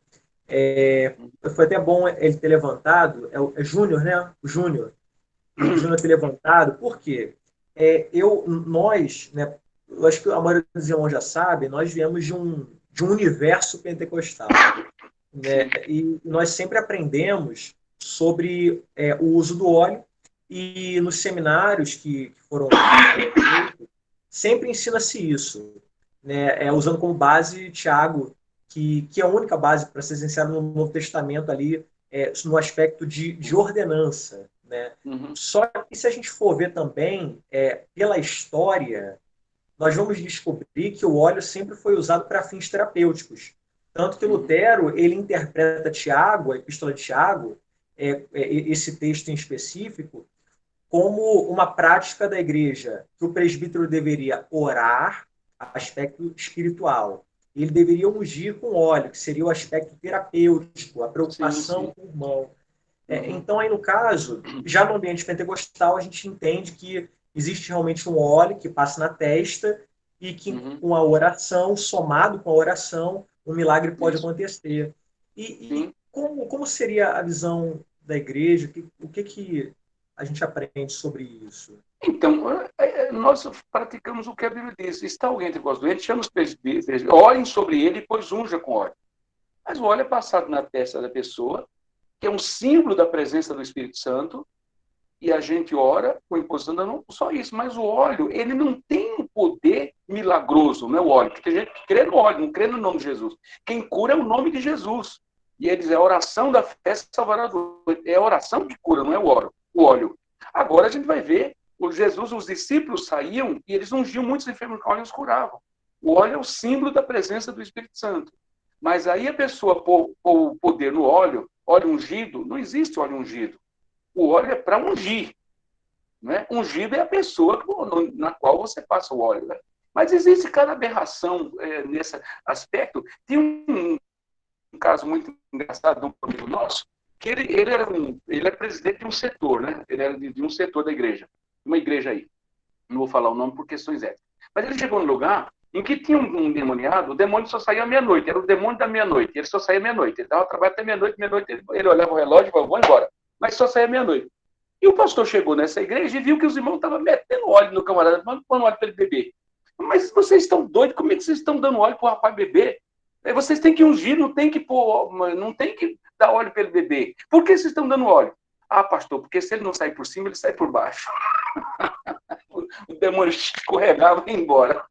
Foi até bom ele ter levantado. É Júnior, né? O Júnior ter levantado. Por quê? Nós, né, eu acho que a maioria dos irmãos já sabe, nós viemos de um universo pentecostal. Né? E nós sempre aprendemos sobre o uso do óleo, e nos seminários que foram sempre ensina-se isso, né? Usando como base Tiago, que é a única base, para ser sincero, no Novo Testamento ali, no aspecto de ordenança. Né? Só que se a gente for ver também pela história, nós vamos descobrir que o óleo sempre foi usado para fins terapêuticos. Tanto que Lutero, ele interpreta Tiago, a Epístola de Tiago, esse texto em específico, como uma prática da igreja, que o presbítero deveria orar, aspecto espiritual. Ele deveria ungir com óleo, que seria o aspecto terapêutico, a preocupação com o irmão. Então, aí no caso, já no ambiente pentecostal, a gente entende que existe realmente um óleo que passa na testa e que com a oração, somado com a oração, o milagre pode acontecer. E como seria a visão da igreja? O que a gente aprende sobre isso? Então, nós praticamos o que a Bíblia diz. Está alguém entre vós doentes, chama os presbíteros, olhem sobre ele e depois unja com óleo. Mas o óleo é passado na testa da pessoa, que é um símbolo da presença do Espírito Santo, e a gente ora com imposição da mão, só isso. Mas o óleo, ele não tem um poder milagroso, não é o óleo. Porque tem gente que crê no óleo, não crê no nome de Jesus. Quem cura é o nome de Jesus. E eles, a oração da fé salvará do... É a oração que cura, não é o óleo. Agora a gente vai ver, Jesus, os discípulos saíam e eles ungiam muitos enfermos com óleo e os curavam. O óleo é o símbolo da presença do Espírito Santo. Mas aí a pessoa pôr o poder no óleo ungido, não existe óleo ungido. O óleo é para ungir. Né? Ungido é a pessoa na qual você passa o óleo. Né? Mas existe cada aberração nesse aspecto. Tem um caso muito engraçado de um amigo nosso, que ele é presidente de um setor, né? Ele era de um setor da igreja. Uma igreja aí. Não vou falar o nome por questões éticas. Mas ele chegou num lugar em que tinha um endemoniado, o demônio só saía à meia-noite, era o demônio da meia-noite, ele só saía à meia-noite, ele dava trabalho até meia-noite, ele olhava o relógio e falava, vou embora, mas só saía à meia-noite. E o pastor chegou nessa igreja e viu que os irmãos estavam metendo óleo no camarada, pondo óleo para ele beber. Mas vocês estão doidos? Como é que vocês estão dando óleo para o rapaz beber? Vocês têm que ungir, não tem que dar óleo para ele beber. Por que vocês estão dando óleo? Ah, pastor, porque se ele não sair por cima, ele sai por baixo. O demônio escorregava e ia embora.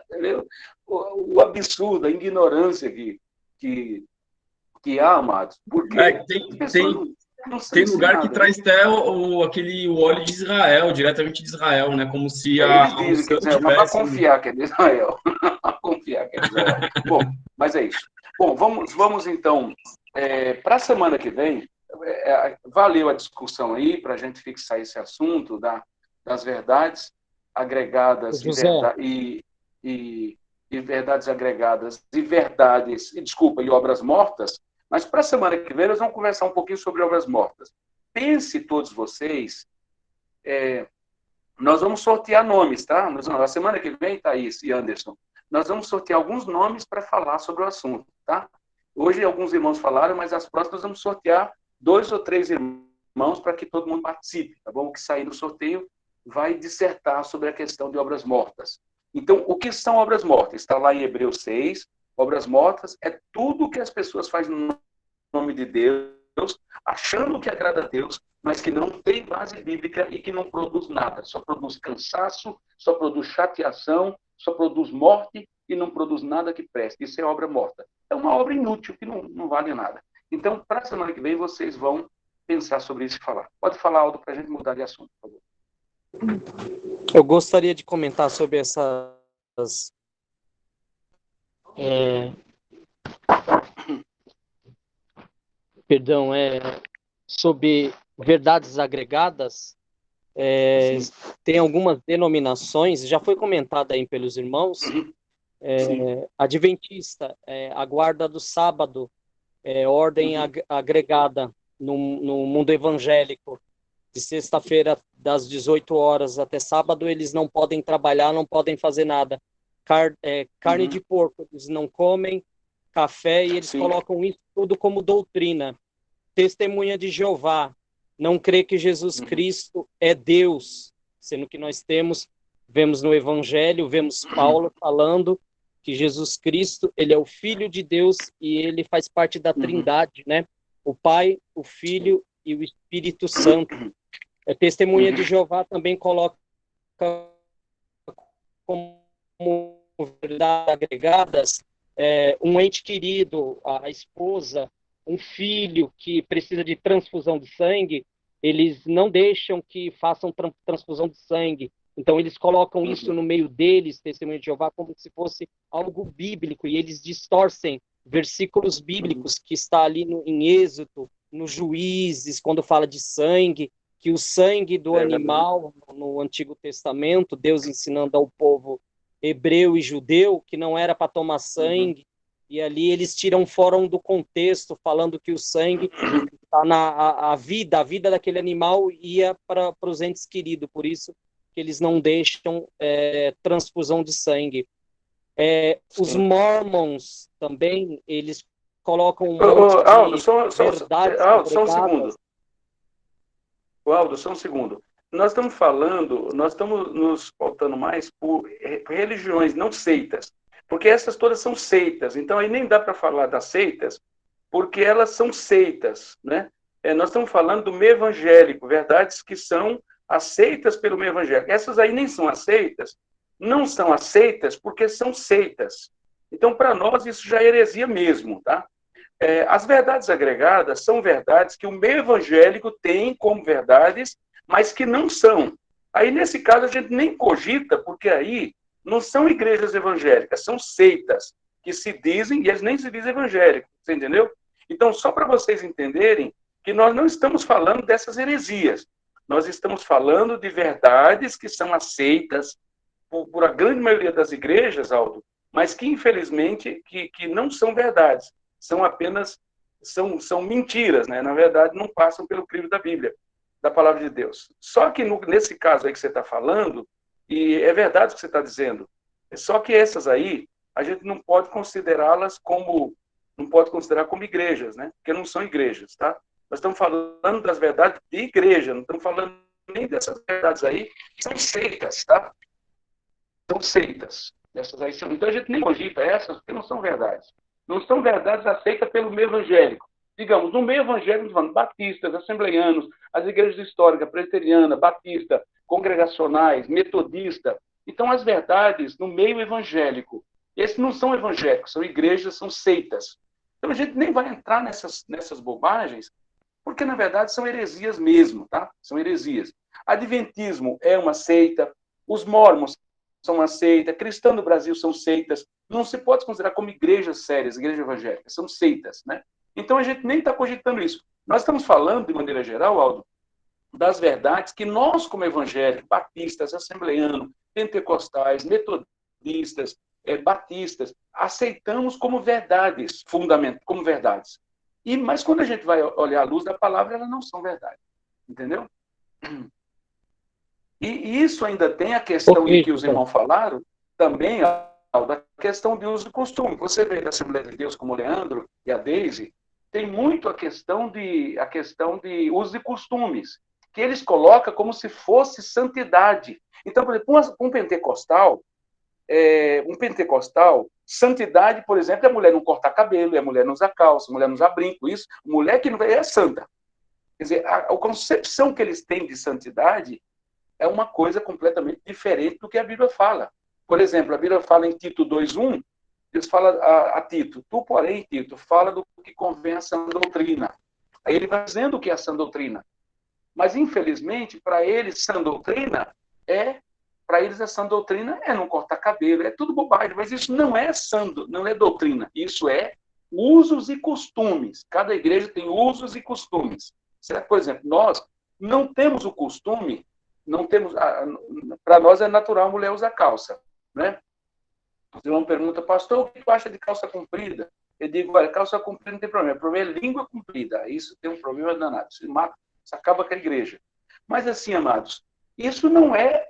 Entendeu? O absurdo, a ignorância que há, amados. Porque tem lugar que traz até aquele óleo de Israel, diretamente de Israel, né? Como se a unção tivesse... Não vai confiar que é de Israel. Confiar que é de Israel. Bom, mas é isso. Bom, vamos então, para a semana que vem, valeu a discussão aí, para a gente fixar esse assunto das verdades agregadas e verdades agregadas e obras mortas, mas para a semana que vem nós vamos conversar um pouquinho sobre obras mortas. Pense todos vocês, nós vamos sortear nomes, tá? Na semana que vem, Thaís e Anderson, nós vamos sortear alguns nomes para falar sobre o assunto, tá? Hoje alguns irmãos falaram, mas as próximas nós vamos sortear 2 ou 3 irmãos para que todo mundo participe, tá bom? O que sair no sorteio vai dissertar sobre a questão de obras mortas. Então, o que são obras mortas? Está lá em Hebreus 6. Obras mortas é tudo que as pessoas fazem no nome de Deus, achando que agrada a Deus, mas que não tem base bíblica e que não produz nada. Só produz cansaço, só produz chateação, só produz morte e não produz nada que preste. Isso é obra morta. É uma obra inútil, que não vale nada. Então, para a semana que vem, vocês vão pensar sobre isso e falar. Pode falar, Aldo, para a gente mudar de assunto, por favor. Eu gostaria de comentar sobre essas... sobre verdades agregadas. Tem algumas denominações, já foi comentada aí pelos irmãos, adventista, a guarda do sábado, ordem agregada no mundo evangélico. De sexta-feira, das 18 horas até sábado, eles não podem trabalhar, não podem fazer nada. Carne de porco, eles não comem, café, e eles colocam isso tudo como doutrina. Testemunha de Jeová, não crê que Jesus Cristo é Deus, sendo que nós vemos no Evangelho, vemos Paulo falando que Jesus Cristo, ele é o Filho de Deus e ele faz parte da Trindade, né? O Pai, o Filho e o Espírito Santo. Testemunha de Jeová também coloca como verdades agregadas um ente querido, a esposa, um filho que precisa de transfusão de sangue, eles não deixam que façam transfusão de sangue. Então, eles colocam isso no meio deles, testemunho de Jeová, como se fosse algo bíblico, e eles distorcem versículos bíblicos que está ali em Êxodo, nos Juízes, quando fala de sangue, que o sangue do animal, no Antigo Testamento, Deus ensinando ao povo hebreu e judeu, que não era para tomar sangue, e ali eles tiram fora do contexto, falando que o sangue tá a vida daquele animal ia para os entes queridos, por isso que eles não deixam transfusão de sangue. Os mormons também, eles colocam um monte de verdades Aldo, só um segundo. Aldo, só um segundo. Nós estamos nos pautando mais por religiões, não seitas. Porque essas todas são seitas. Então, aí nem dá para falar das seitas, porque elas são seitas, né? Nós estamos falando do meio evangélico, verdades que são aceitas pelo meio evangélico. Essas aí nem são aceitas, não são aceitas porque são seitas. Então, para nós, isso já é heresia mesmo, tá? As verdades agregadas são verdades que o meio evangélico tem como verdades, mas que não são. Aí, nesse caso, a gente nem cogita, porque aí não são igrejas evangélicas, são seitas que se dizem, e eles nem se dizem evangélicos, você entendeu? Então, só para vocês entenderem que nós não estamos falando dessas heresias, nós estamos falando de verdades que são aceitas por a grande maioria das igrejas, Aldo, mas que, infelizmente, que não são verdades, são apenas, são mentiras, né? Na verdade, não passam pelo crivo da Bíblia, da palavra de Deus. Só que nesse caso aí que você está falando, e é verdade o que você está dizendo, só que essas aí, a gente não pode considerá-las como igrejas, né? Porque não são igrejas, tá? Nós estamos falando das verdades de igreja, não estamos falando nem dessas verdades aí, são seitas, tá? São seitas. Essas aí são... Então a gente nem cogita essas, porque não são verdades. Não são verdades aceitas pelo meio evangélico. Digamos, no meio evangélico, falando batistas, assembleianos, as igrejas históricas, presbiteriana, batista, congregacionais, metodista. Então, as verdades no meio evangélico, esses não são evangélicos, são igrejas, são seitas. Então, a gente nem vai entrar nessas bobagens, porque, na verdade, são heresias mesmo, tá? São heresias. Adventismo é uma seita, os mormons são uma seita, cristãos no Brasil são seitas, não se pode considerar como igrejas sérias, igrejas evangélicas, são seitas, né? Então, a gente nem está cogitando isso. Nós estamos falando, de maneira geral, Aldo, das verdades que nós, como evangélicos, batistas, assembleianos, pentecostais, metodistas, batistas, aceitamos como verdades, como verdades. Mas quando a gente vai olhar à luz da palavra, elas não são verdade. Entendeu? E isso ainda tem a questão de que os irmãos falaram, também, da questão de uso e costume. Você vê da Assembleia de Deus, como o Leandro e a Deise, tem muito a questão de usos e costumes, que eles colocam como se fosse santidade. Então, por exemplo, um pentecostal, santidade, por exemplo, é a mulher não cortar cabelo, é a mulher não usar calça, a mulher não usar brinco, isso, mulher que não é santa. Quer dizer, a concepção que eles têm de santidade é uma coisa completamente diferente do que a Bíblia fala. Por exemplo, a Bíblia fala em Tito 2:1, eles falam a Tito, tu, porém, Tito, fala do que convém a sã doutrina. Aí ele vai dizendo o que é a sã doutrina. Mas, infelizmente, para eles, sã doutrina a sã doutrina é não cortar cabelo, é tudo bobagem, mas isso não é doutrina, isso é usos e costumes. Cada igreja tem usos e costumes. Certo? Por exemplo, nós não temos o costume, para nós é natural a mulher usar calça, né? Você uma pergunta, pastor, o que tu acha de calça comprida? Eu digo, olha, calça comprida não tem problema, o problema é língua comprida, isso tem um problema danado, isso acaba com a igreja. Mas assim, amados, isso não é,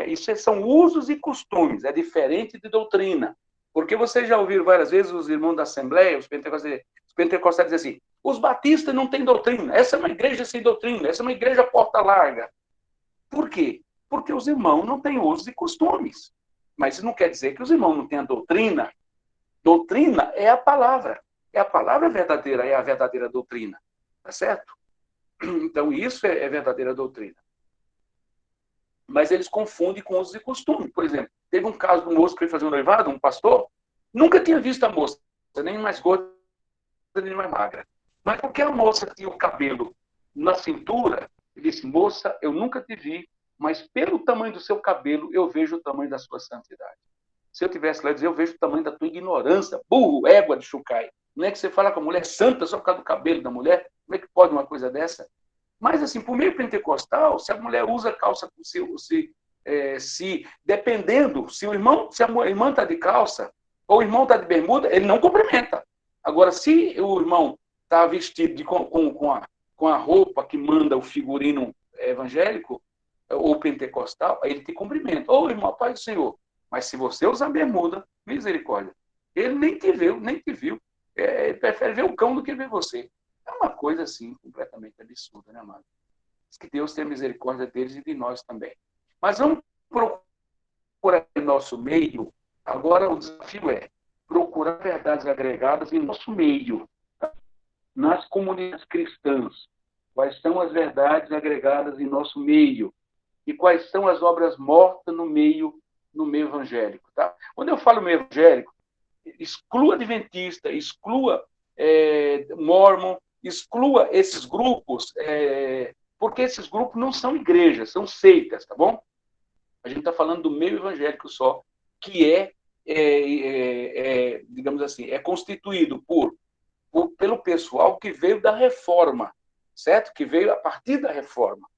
isso são usos e costumes, é diferente de doutrina. Porque vocês já ouviram várias vezes os irmãos da Assembleia, os pentecostais dizem assim, os batistas não têm doutrina, essa é uma igreja sem doutrina, essa é uma igreja porta larga. Por quê? Porque os irmãos não têm usos e costumes. Mas isso não quer dizer que os irmãos não tenham doutrina. Doutrina é a palavra. É a palavra verdadeira, é a verdadeira doutrina. Tá certo? Então, isso é verdadeira doutrina. Mas eles confundem com usos e costumes. Por exemplo, teve um caso de um moço que foi fazer um noivado, um pastor, nunca tinha visto a moça, nem mais gorda, nem mais magra. Mas porque a moça tinha o cabelo na cintura, ele disse, moça, eu nunca te vi, mas pelo tamanho do seu cabelo, eu vejo o tamanho da sua santidade. Se eu tivesse lá, eu dizer, eu vejo o tamanho da tua ignorância, burro, égua de chucai. Não é que você fala com a mulher santa só por causa do cabelo da mulher? Como é que pode uma coisa dessa? Mas, assim, por meio pentecostal, se a mulher usa calça, dependendo, se a irmã está de calça, ou o irmão está de bermuda, ele não cumprimenta. Agora, se o irmão está vestido com a roupa que manda o figurino evangélico ou pentecostal, ele te cumprimenta. Ô, irmão, paz do Senhor. Mas se você usar bermuda, misericórdia. Ele nem te viu, nem te viu. Ele prefere ver o cão do que ver você. É uma coisa, assim, completamente absurda, né, amado? Que Deus tenha misericórdia deles e de nós também. Mas vamos procurar em nosso meio. Agora o desafio é procurar verdades agregadas em nosso meio, nas comunidades cristãs. Quais são as verdades agregadas em nosso meio? E quais são as obras mortas no meio evangélico? Tá? Quando eu falo meio evangélico, exclua adventista, exclua mormon, exclua esses grupos, porque esses grupos não são igrejas, são seitas, tá bom? A gente está falando do meio evangélico só, que digamos assim, é constituído pelo pessoal que veio da reforma, certo? Que veio a partir da reforma.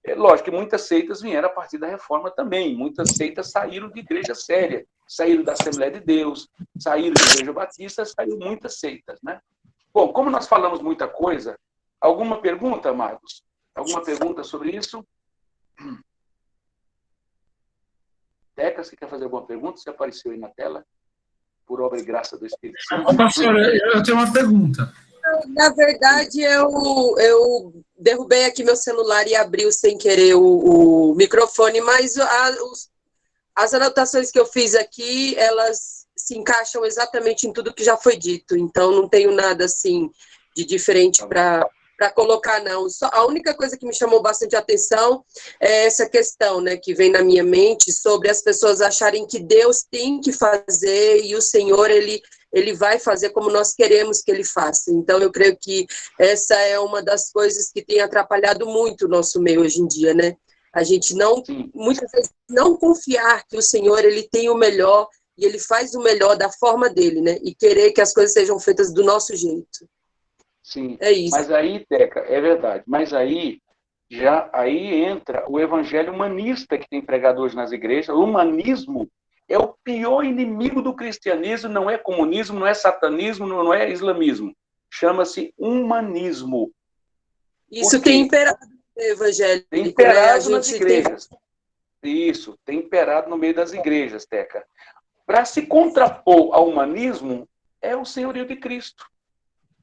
É lógico que muitas seitas vieram a partir da reforma também. Muitas seitas saíram de igreja séria, saíram da Assembleia de Deus, saíram da Igreja Batista, saíram muitas seitas, né? Bom, como nós falamos muita coisa, alguma pergunta, Marcos? Alguma pergunta sobre isso? Teca, você quer fazer alguma pergunta? Você apareceu aí na tela? Por obra e graça do Espírito Santo. Pastor, eu tenho uma pergunta. Na verdade, eu derrubei aqui meu celular e abriu sem querer o microfone, mas as anotações que eu fiz aqui, elas se encaixam exatamente em tudo que já foi dito. Então, não tenho nada assim de diferente para colocar, não. A única coisa que me chamou bastante atenção é essa questão, né, que vem na minha mente sobre as pessoas acharem que Deus tem que fazer e o Senhor, ele vai fazer como nós queremos que ele faça. Então, eu creio que essa é uma das coisas que tem atrapalhado muito o nosso meio hoje em dia, né? A gente muitas vezes, não confiar que o Senhor, ele tem o melhor e ele faz o melhor da forma dele, né? E querer que as coisas sejam feitas do nosso jeito. Sim, é isso. Mas aí, Teca, é verdade, mas aí entra o evangelho humanista que tem pregado hoje nas igrejas. O humanismo é o pior inimigo do cristianismo, não é comunismo, não é satanismo, não é islamismo. Chama-se humanismo. Isso tem imperado no evangelho. Tem imperado nas igrejas. Isso, tem imperado no meio das igrejas, Teca. Para se contrapor ao humanismo, é o senhorio de Cristo.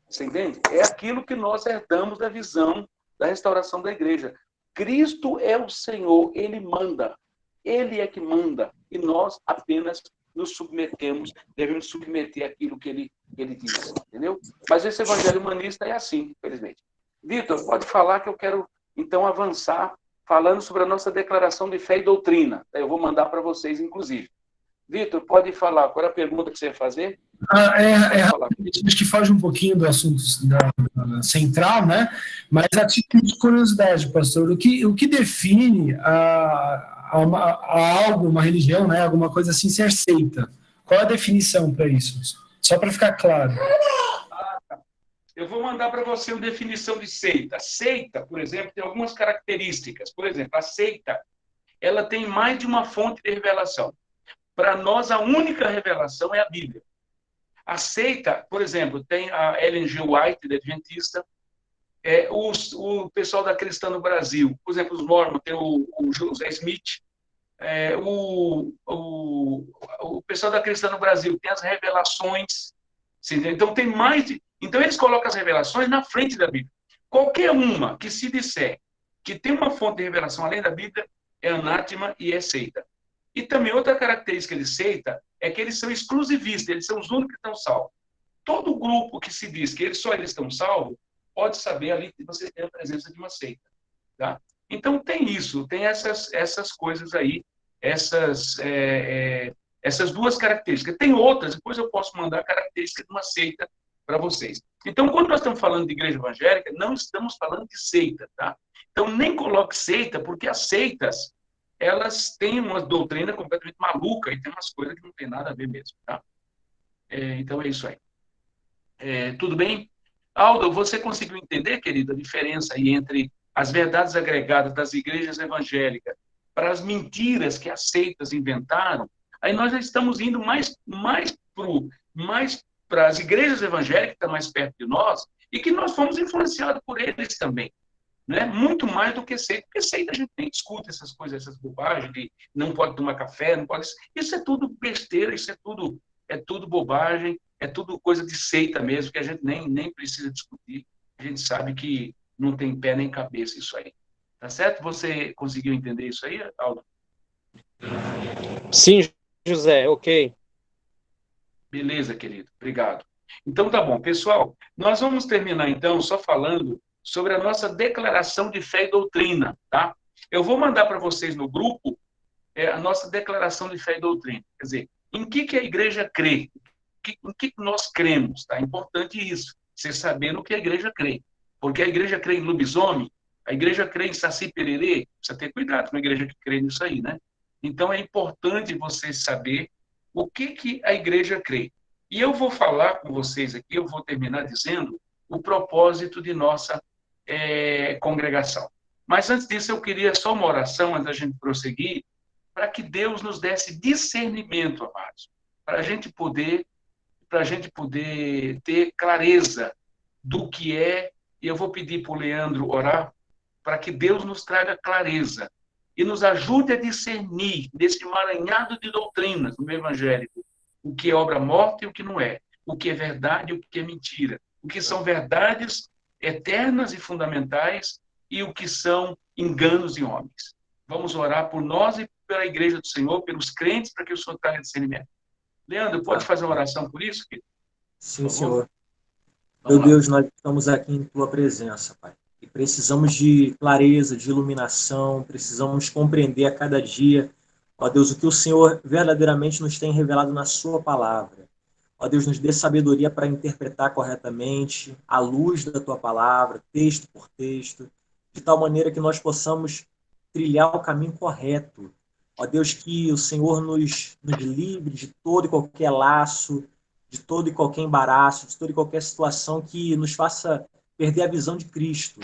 Você entende? É aquilo que nós herdamos da visão da restauração da igreja. Cristo é o Senhor, ele manda. Ele é que manda. E nós apenas nos submetemos, devemos submeter aquilo que ele diz. Entendeu? Mas esse evangelho humanista é assim, infelizmente. Vitor, pode falar que eu quero, então, avançar falando sobre a nossa declaração de fé e doutrina. Eu vou mandar para vocês, inclusive. Vitor, pode falar. Qual é a pergunta que você ia fazer? Acho que foge um pouquinho do assunto da central, né? Mas a título de curiosidade, pastor, o que define algo, uma religião, né? Alguma coisa assim, ser seita? Qual é a definição para isso? Só para ficar claro. Eu vou mandar para você uma definição de seita. Seita, por exemplo, tem algumas características. Por exemplo, a seita, ela tem mais de uma fonte de revelação. Para nós, a única revelação é a Bíblia. A seita, por exemplo, tem a Ellen G. White, da Adventista, o pessoal da Cristã no Brasil, por exemplo, os Mormons, tem o José Smith, o pessoal da Cristã no Brasil tem as revelações, então tem mais de... Então eles colocam as revelações na frente da Bíblia. Qualquer uma que se disser que tem uma fonte de revelação além da Bíblia é anátema e é seita. E também outra característica de seita é que eles são exclusivistas, eles são os únicos que estão salvos. Todo grupo que se diz que só eles estão salvos, pode saber ali que você tem a presença de uma seita. Tá? Então tem isso, tem essas coisas aí, essas duas características. Tem outras, depois eu posso mandar características de uma seita para vocês. Então, quando nós estamos falando de igreja evangélica, não estamos falando de seita. Tá? Então, nem coloque seita, porque as seitas, elas têm uma doutrina completamente maluca e tem umas coisas que não tem nada a ver mesmo, tá? Então é isso aí. Tudo bem? Aldo, você conseguiu entender, querido, a diferença aí entre as verdades agregadas das igrejas evangélicas para as mentiras que as seitas inventaram? Aí nós já estamos indo mais para as igrejas evangélicas, que estão mais perto de nós, e que nós fomos influenciados por eles também. Né? Muito mais do que seita, porque seita a gente nem discute essas coisas, essas bobagens de não pode tomar café, não pode... Isso é tudo besteira, isso é tudo bobagem, é tudo coisa de seita mesmo, que a gente nem precisa discutir. A gente sabe que não tem pé nem cabeça isso aí. Tá certo? Você conseguiu entender isso aí, Aldo? Sim, José, ok. Beleza, querido. Obrigado. Então tá bom. Pessoal, nós vamos terminar então só falando sobre a nossa declaração de fé e doutrina, tá? Eu vou mandar para vocês no grupo a nossa declaração de fé e doutrina. Quer dizer, em que a igreja crê? Em que nós cremos, tá? É importante isso, você saber no que a igreja crê. Porque a igreja crê em lobisomem, a igreja crê em saci pererê, precisa ter cuidado com a igreja que crê nisso aí, né? Então é importante você saber o que a igreja crê. E eu vou falar com vocês aqui, eu vou terminar dizendo o propósito de nossa congregação. Mas antes disso, eu queria só uma oração, antes da gente prosseguir, para que Deus nos desse discernimento, amados, para a gente poder ter clareza do que é, e eu vou pedir para o Leandro orar, para que Deus nos traga clareza e nos ajude a discernir nesse emaranhado de doutrinas no evangélico o que é obra morta e o que não é, o que é verdade e o que é mentira, o que são verdades eternas e fundamentais e o que são enganos de homens. Vamos orar por nós e pela igreja do Senhor, pelos crentes, para que o Senhor traga discernimento. Leandro, pode fazer uma oração por isso? Sim, Senhor. Meu Deus, nós estamos aqui em Tua presença, Pai. E precisamos de clareza, de iluminação, precisamos compreender a cada dia, ó Deus, o que o Senhor verdadeiramente nos tem revelado na Sua palavra. Ó Deus, nos dê sabedoria para interpretar corretamente, à luz da Tua palavra, texto por texto, de tal maneira que nós possamos trilhar o caminho correto. Ó Deus, que o Senhor nos livre de todo e qualquer laço, de todo e qualquer embaraço, de toda e qualquer situação que nos faça perder a visão de Cristo.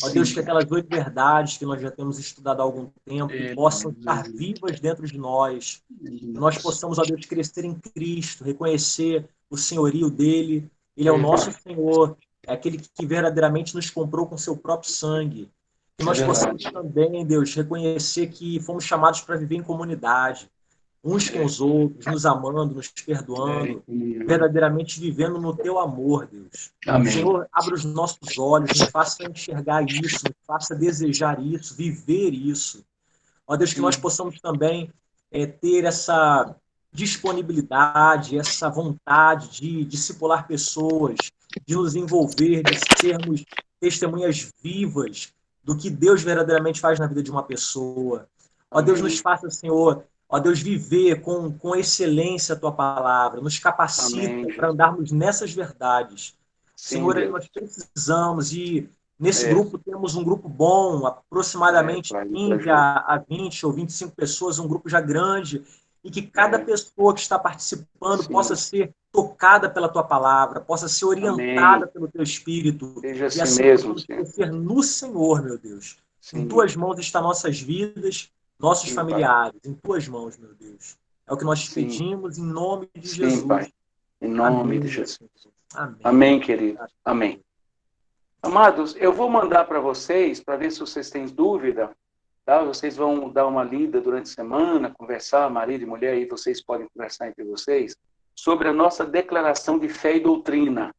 Ó Deus, que aquelas 8 verdades que nós já temos estudado há algum tempo possam estar vivas dentro de nós. Que nós possamos, ó Deus, crescer em Cristo, reconhecer o senhorio dele. Ele é o nosso Senhor, é aquele que verdadeiramente nos comprou com seu próprio sangue. Que nós possamos também, Deus, reconhecer que fomos chamados para viver em comunidade, uns com os outros, nos amando, nos perdoando, verdadeiramente vivendo no Teu amor, Deus. Amém. Senhor, abra os nossos olhos, nos faça enxergar isso, nos faça desejar isso, viver isso. Ó Deus, que nós possamos também ter essa disponibilidade, essa vontade de discipular pessoas, de nos envolver, de sermos testemunhas vivas do que Deus verdadeiramente faz na vida de uma pessoa. Ó Deus, nos faça, Senhor, ó Deus, viver com excelência a Tua palavra, nos capacita para andarmos nessas verdades. Sim, Senhor, Deus. nós precisamos, e nesse grupo temos um grupo bom, aproximadamente 15 a 20 ou 25 pessoas, um grupo já grande, e que cada pessoa que está participando possa ser tocada pela Tua palavra, possa ser orientada pelo Teu Espírito, Seja e assim mesmo, crescer no Senhor, meu Deus. Sim. Em Tuas mãos estão nossas vidas, nossos familiares, Pai. Em Tuas mãos, meu Deus. É o que nós te pedimos em nome de Jesus. Pai. Em nome Amém. de Jesus. Amém. Amém, querido. Amém. Amados, eu vou mandar para vocês, para ver se vocês têm dúvida, tá? Vocês vão dar uma lida durante a semana, conversar, marido e mulher, aí vocês podem conversar entre vocês, sobre a nossa declaração de fé e doutrina.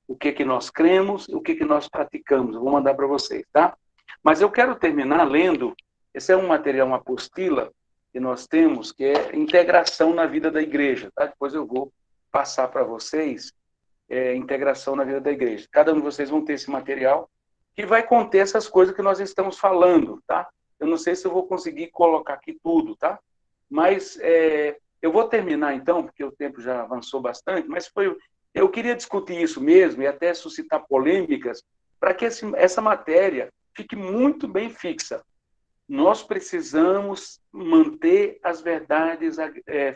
O que nós cremos, o que nós praticamos. Eu vou mandar para vocês, tá? Mas eu quero terminar lendo, esse é um material, uma apostila que nós temos, que é integração na vida da igreja, tá? Depois eu vou passar para vocês integração na vida da igreja. Cada um de vocês vão ter esse material que vai conter essas coisas que nós estamos falando, tá? Eu não sei se eu vou conseguir colocar aqui tudo, tá? Mas eu vou terminar então, porque o tempo já avançou bastante, mas eu queria discutir isso mesmo e até suscitar polêmicas para que essa matéria fique muito bem fixa. Nós precisamos manter as verdades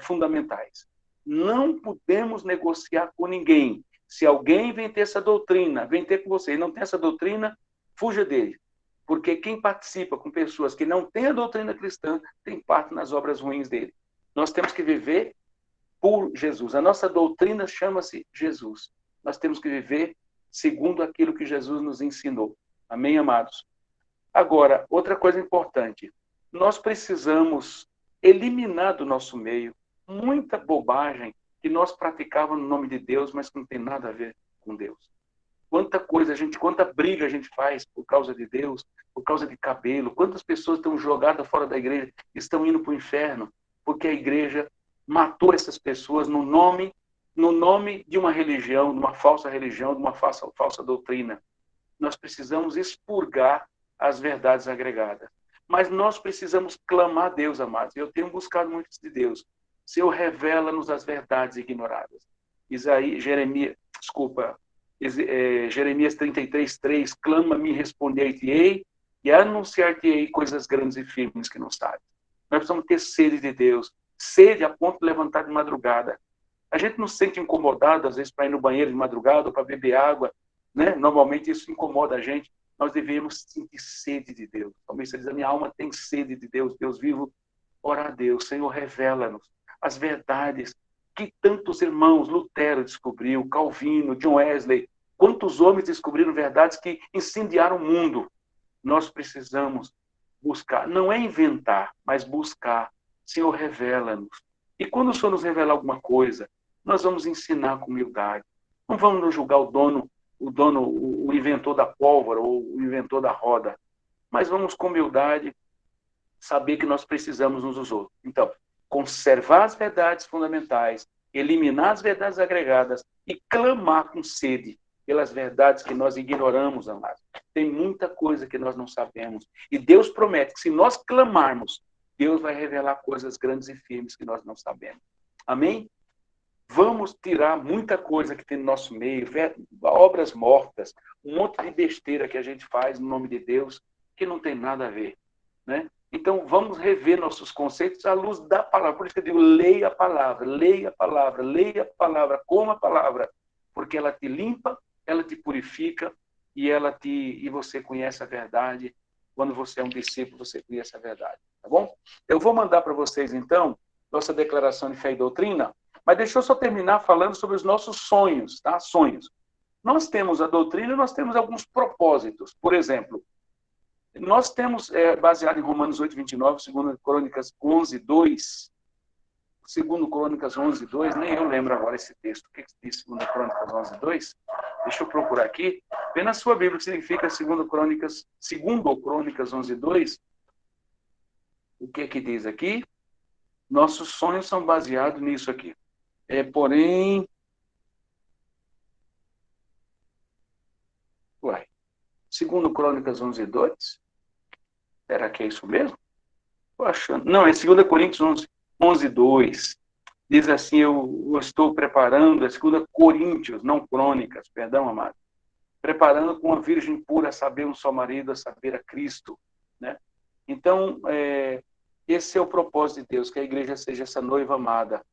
fundamentais. Não podemos negociar com ninguém. Se alguém vem ter essa doutrina, vem ter com você e não tem essa doutrina, fuja dele. Porque quem participa com pessoas que não têm a doutrina cristã, tem parte nas obras ruins dele. Nós temos que viver por Jesus. A nossa doutrina chama-se Jesus. Nós temos que viver segundo aquilo que Jesus nos ensinou. Amém, amados? Agora, outra coisa importante. Nós precisamos eliminar do nosso meio muita bobagem que nós praticávamos no nome de Deus, mas que não tem nada a ver com Deus. Quanta briga a gente faz por causa de Deus, por causa de cabelo, quantas pessoas estão jogadas fora da igreja, estão indo para o inferno, porque a igreja matou essas pessoas no nome de uma religião, de uma falsa religião, de uma falsa doutrina. Nós precisamos expurgar as verdades agregadas. Mas nós precisamos clamar a Deus, amados. Eu tenho buscado muito de Deus. Senhor, revela-nos as verdades ignoradas. Jeremias 33:3, clama-me, responder-te-ei e anunciar-te-ei coisas grandes e firmes que não sabes. Nós precisamos ter sede de Deus, sede a ponto de levantar de madrugada. A gente não se sente incomodado, às vezes, para ir no banheiro de madrugada ou para beber água, né? Normalmente isso incomoda a gente. Nós devemos sentir sede de Deus. O salmista diz, a minha alma tem sede de Deus, Deus vivo. Ora a Deus, Senhor, revela-nos as verdades que tantos irmãos, Lutero descobriu, Calvino, John Wesley, quantos homens descobriram verdades que incendiaram o mundo. Nós precisamos buscar, não é inventar, mas buscar. Senhor, revela-nos. E quando o Senhor nos revelar alguma coisa, nós vamos ensinar com humildade. Não vamos nos julgar o inventor da pólvora ou o inventor da roda, mas vamos com humildade saber que nós precisamos uns dos outros. Então, conservar as verdades fundamentais, eliminar as verdades agregadas e clamar com sede pelas verdades que nós ignoramos, amados. Tem muita coisa que nós não sabemos. E Deus promete que se nós clamarmos, Deus vai revelar coisas grandes e firmes que nós não sabemos. Amém? Vamos tirar muita coisa que tem no nosso meio, obras mortas, um monte de besteira que a gente faz no nome de Deus, que não tem nada a ver, né? Então, vamos rever nossos conceitos à luz da palavra. Por isso que eu digo, leia a palavra, leia a palavra, leia a palavra, coma a palavra, porque ela te limpa, ela te purifica e você conhece a verdade. Quando você é um discípulo, você conhece a verdade, tá bom? Eu vou mandar para vocês, então, nossa declaração de fé e doutrina, mas deixa eu só terminar falando sobre os nossos sonhos, tá? Sonhos. Nós temos a doutrina e nós temos alguns propósitos. Por exemplo, nós temos, baseado em Romanos 8:29, 2 Crônicas 11:2, 2 Crônicas 11:2, nem eu lembro agora esse texto. O que diz 2 Crônicas 11:2? Deixa eu procurar aqui. Vê na sua Bíblia o que significa 2 Crônicas 11:2. O que diz aqui? Nossos sonhos são baseados nisso aqui. Porém... Uai. 2 Crônicas 11:2? Será que é isso mesmo? Tô achando. Não, é 2 Coríntios 11:2. Diz assim, eu estou preparando, é 2 Coríntios, não Crônicas, perdão, amado. Preparando com a virgem pura a saber um só marido, a saber a Cristo, né? Então, esse é o propósito de Deus, que a igreja seja essa noiva amada.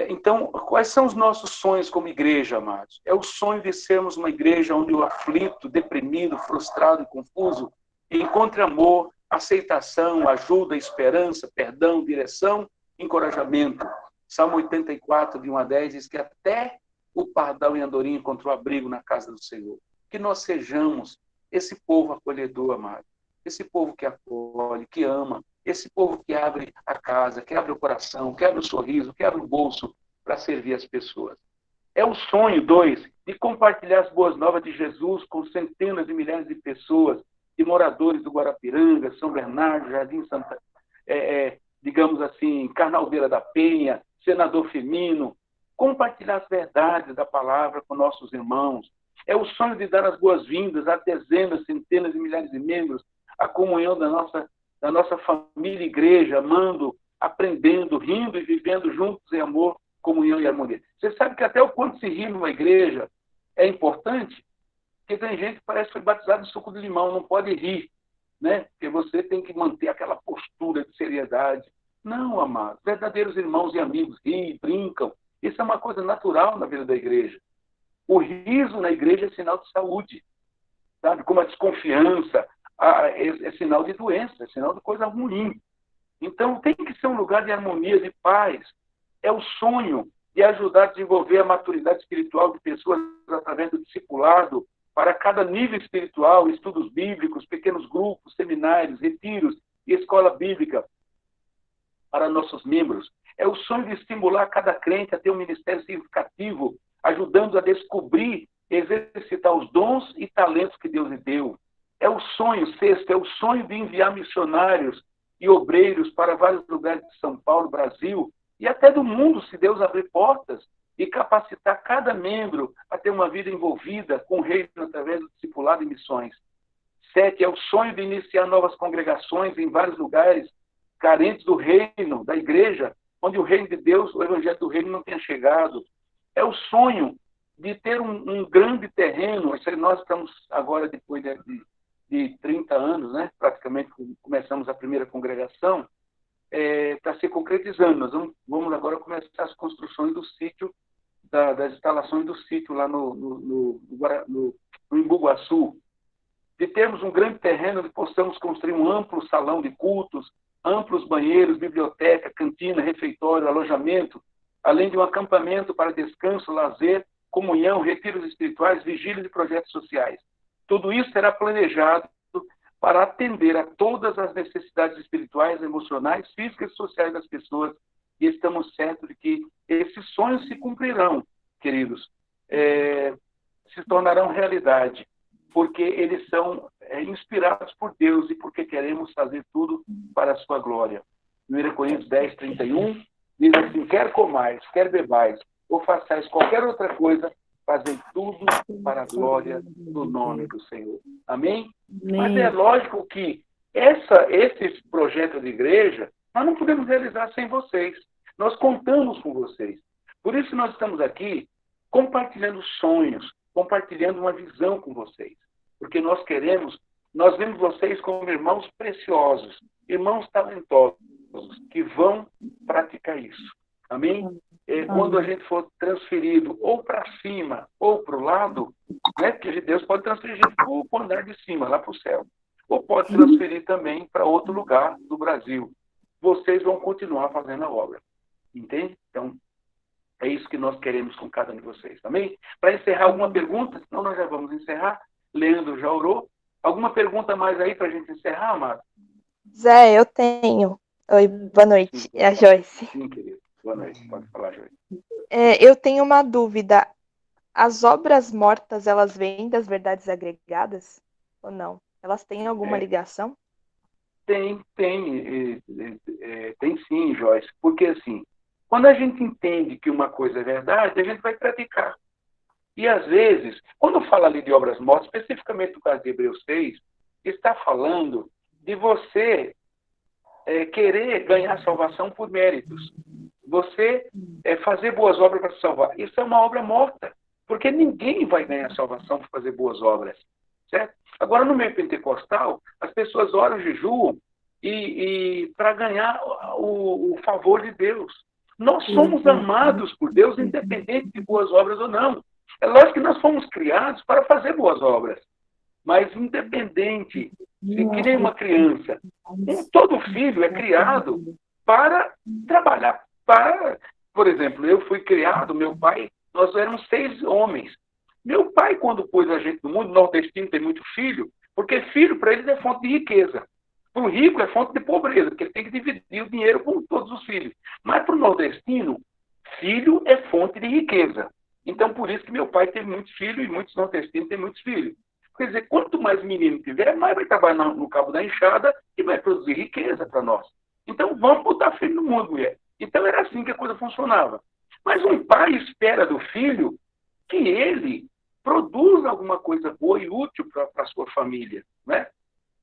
Então, quais são os nossos sonhos como igreja, amados? É o sonho de sermos uma igreja onde o aflito, deprimido, frustrado e confuso encontre amor, aceitação, ajuda, esperança, perdão, direção, encorajamento. Salmo 84, de 1-10, diz que até o pardal e a andorinha encontrou abrigo na casa do Senhor. Que nós sejamos esse povo acolhedor, amado. Esse povo que acolhe, que ama, esse povo que abre a casa, que abre o coração, que abre o sorriso, que abre o bolso para servir as pessoas. É o sonho, 2, de compartilhar as boas novas de Jesus com centenas de milhares de pessoas, de moradores do Guarapiranga, São Bernardo, Jardim Santa, digamos assim, Carnaldeira da Penha, Senador Firmino, compartilhar as verdades da palavra com nossos irmãos. É o sonho de dar as boas-vindas a dezenas, centenas de milhares de membros, a comunhão da nossa família e igreja, amando, aprendendo, rindo e vivendo juntos em amor, comunhão e harmonia. Você sabe que até o quanto se ri numa igreja é importante, porque tem gente que parece que foi batizado em suco de limão, não pode rir, né? Porque você tem que manter aquela postura de seriedade. Não, amados, verdadeiros irmãos e amigos riem, brincam. Isso é uma coisa natural na vida da igreja. O riso na igreja é sinal de saúde, sabe? Como a desconfiança, é sinal de doença, é sinal de coisa ruim. Então, tem que ser um lugar de harmonia, de paz. É o sonho de ajudar a desenvolver a maturidade espiritual de pessoas através do discipulado, para cada nível espiritual, estudos bíblicos, pequenos grupos, seminários, retiros e escola bíblica para nossos membros. É o sonho de estimular cada crente a ter um ministério significativo, ajudando a descobrir, exercitar os dons e talentos que Deus lhe deu. É o sonho, sexto, é o sonho de enviar missionários e obreiros para vários lugares de São Paulo, Brasil, e até do mundo, se Deus abrir portas, e capacitar cada membro a ter uma vida envolvida com o reino através do discipulado e missões. 7, é o sonho de iniciar novas congregações em vários lugares carentes do reino, da igreja, onde o reino de Deus, o evangelho do reino não tenha chegado. É o sonho de ter um grande terreno. Nós estamos agora, depois de 30 anos, né, praticamente começamos a primeira congregação, está se concretizando. Nós vamos agora começar as construções do sítio, das instalações do sítio lá no Embu-Guaçu, de termos um grande terreno onde possamos construir um amplo salão de cultos, amplos banheiros, biblioteca, cantina, refeitório, alojamento, além de um acampamento para descanso, lazer, comunhão, retiros espirituais, vigílias e projetos sociais. Tudo isso será planejado para atender a todas as necessidades espirituais, emocionais, físicas e sociais das pessoas, e estamos certos de que esses sonhos se cumprirão, queridos, se tornarão realidade, porque eles são inspirados por Deus e porque queremos fazer tudo para a sua glória. 1 Coríntios 10, 31, diz assim: quer comais, quer bebais, ou façais qualquer outra coisa, fazem tudo para a glória do nome do Senhor. Amém? Mas é lógico que esse projeto de igreja, nós não podemos realizar sem vocês. Nós contamos com vocês. Por isso nós estamos aqui compartilhando sonhos, compartilhando uma visão com vocês. Porque nós vemos vocês como irmãos preciosos, irmãos talentosos, que vão praticar isso. Amém? Quando a gente for transferido ou para cima ou para o lado, né, porque Deus pode transferir a gente para o andar de cima, lá para o céu. Ou pode transferir também para outro lugar do Brasil. Vocês vão continuar fazendo a obra. Entende? Então, é isso que nós queremos com cada um de vocês. Amém? Para encerrar, alguma pergunta? Senão nós já vamos encerrar. Leandro já orou. Alguma pergunta mais aí para a gente encerrar, Amado? Zé, eu tenho. Oi, boa noite. É a Joyce. Sim, querido. Boa noite. Pode falar, Joyce. Eu tenho uma dúvida. As obras mortas, elas vêm das verdades agregadas ou não? Elas têm alguma ligação? Tem sim, Joyce. Porque, assim, quando a gente entende que uma coisa é verdade, a gente vai praticar. E, às vezes, quando fala ali de obras mortas, especificamente no caso de Hebreus 6, está falando de você querer ganhar salvação por méritos. Você fazer boas obras para se salvar. Isso é uma obra morta, porque ninguém vai ganhar salvação por fazer boas obras. Certo? Agora, no meio pentecostal, as pessoas oram, jejuam e para ganhar o favor de Deus. Nós somos amados por Deus, independente de boas obras ou não. É lógico que nós fomos criados para fazer boas obras, mas independente, que nem uma criança. Todo filho é criado para trabalhar. Por exemplo, eu fui criado, meu pai, nós éramos 6 homens. Meu pai, quando pôs a gente no mundo, nordestino tem muito filho, porque filho para eles é fonte de riqueza. Para o rico é fonte de pobreza, porque ele tem que dividir o dinheiro com todos os filhos. Mas para o nordestino, filho é fonte de riqueza. Então, por isso que meu pai teve muitos filhos e muitos nordestinos têm muitos filhos. Quer dizer, quanto mais menino tiver, mais vai trabalhar no cabo da enxada e vai produzir riqueza para nós. Então, vamos botar filho no mundo, mulher. Então, era assim que a coisa funcionava. Mas um pai espera do filho que ele produza alguma coisa boa e útil para a sua família, né?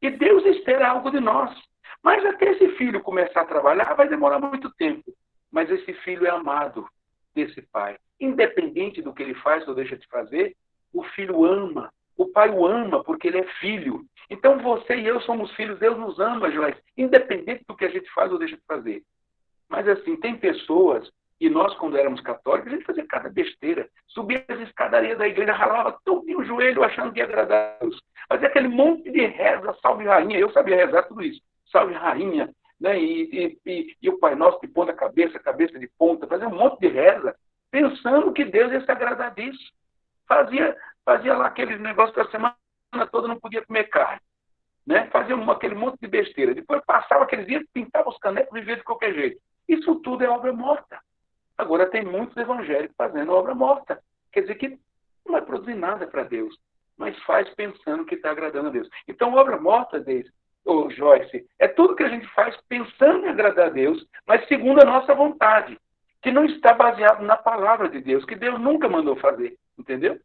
E Deus espera algo de nós. Mas até esse filho começar a trabalhar, vai demorar muito tempo. Mas esse filho é amado desse pai. Independente do que ele faz ou deixa de fazer, o filho ama. O pai o ama porque ele é filho. Então você e eu somos filhos, Deus nos ama, Joyce, independente do que a gente faz ou deixa de fazer. Mas assim, tem pessoas, e nós quando éramos católicos, a gente fazia cada besteira. Subia as escadarias da igreja, ralava todo o joelho achando que ia agradar a Deus. Fazia aquele monte de reza, salve rainha, eu sabia rezar tudo isso. Salve rainha, né? E o Pai Nosso de ponta cabeça de ponta, fazia um monte de reza. pensando que Deus ia se agradar disso. Fazia lá aquele negócio da semana toda, não podia comer carne. Né? Fazia aquele monte de besteira. Depois passava aqueles dias, pintava os canecos e vivia de qualquer jeito. Isso tudo é obra morta. Agora tem muitos evangélicos fazendo obra morta. Quer dizer que não vai produzir nada para Deus, mas faz pensando que está agradando a Deus. Então, obra morta, Joyce, é tudo que a gente faz pensando em agradar a Deus, mas segundo a nossa vontade, que não está baseado na palavra de Deus, que Deus nunca mandou fazer. Entendeu?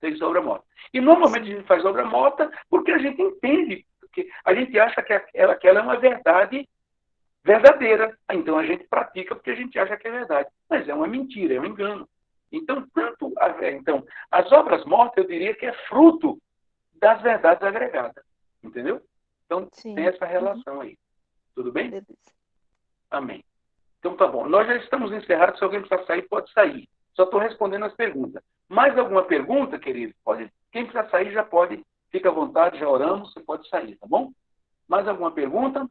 Isso é obra morta. E normalmente a gente faz obra morta porque a gente entende, porque a gente acha que aquela é uma verdade verdadeira. Então a gente pratica porque a gente acha que é verdade. Mas é uma mentira, é um engano. Então, as obras mortas, eu diria que é fruto das verdades agregadas. Entendeu? Então, tem essa relação aí. Tudo bem? Beleza. Amém. Então, tá bom. Nós já estamos encerrados. Se alguém precisar sair, pode sair. Só estou respondendo as perguntas. Mais alguma pergunta, querido? Quem precisar sair já pode. Fica à vontade, já oramos, você pode sair, tá bom? Mais alguma pergunta?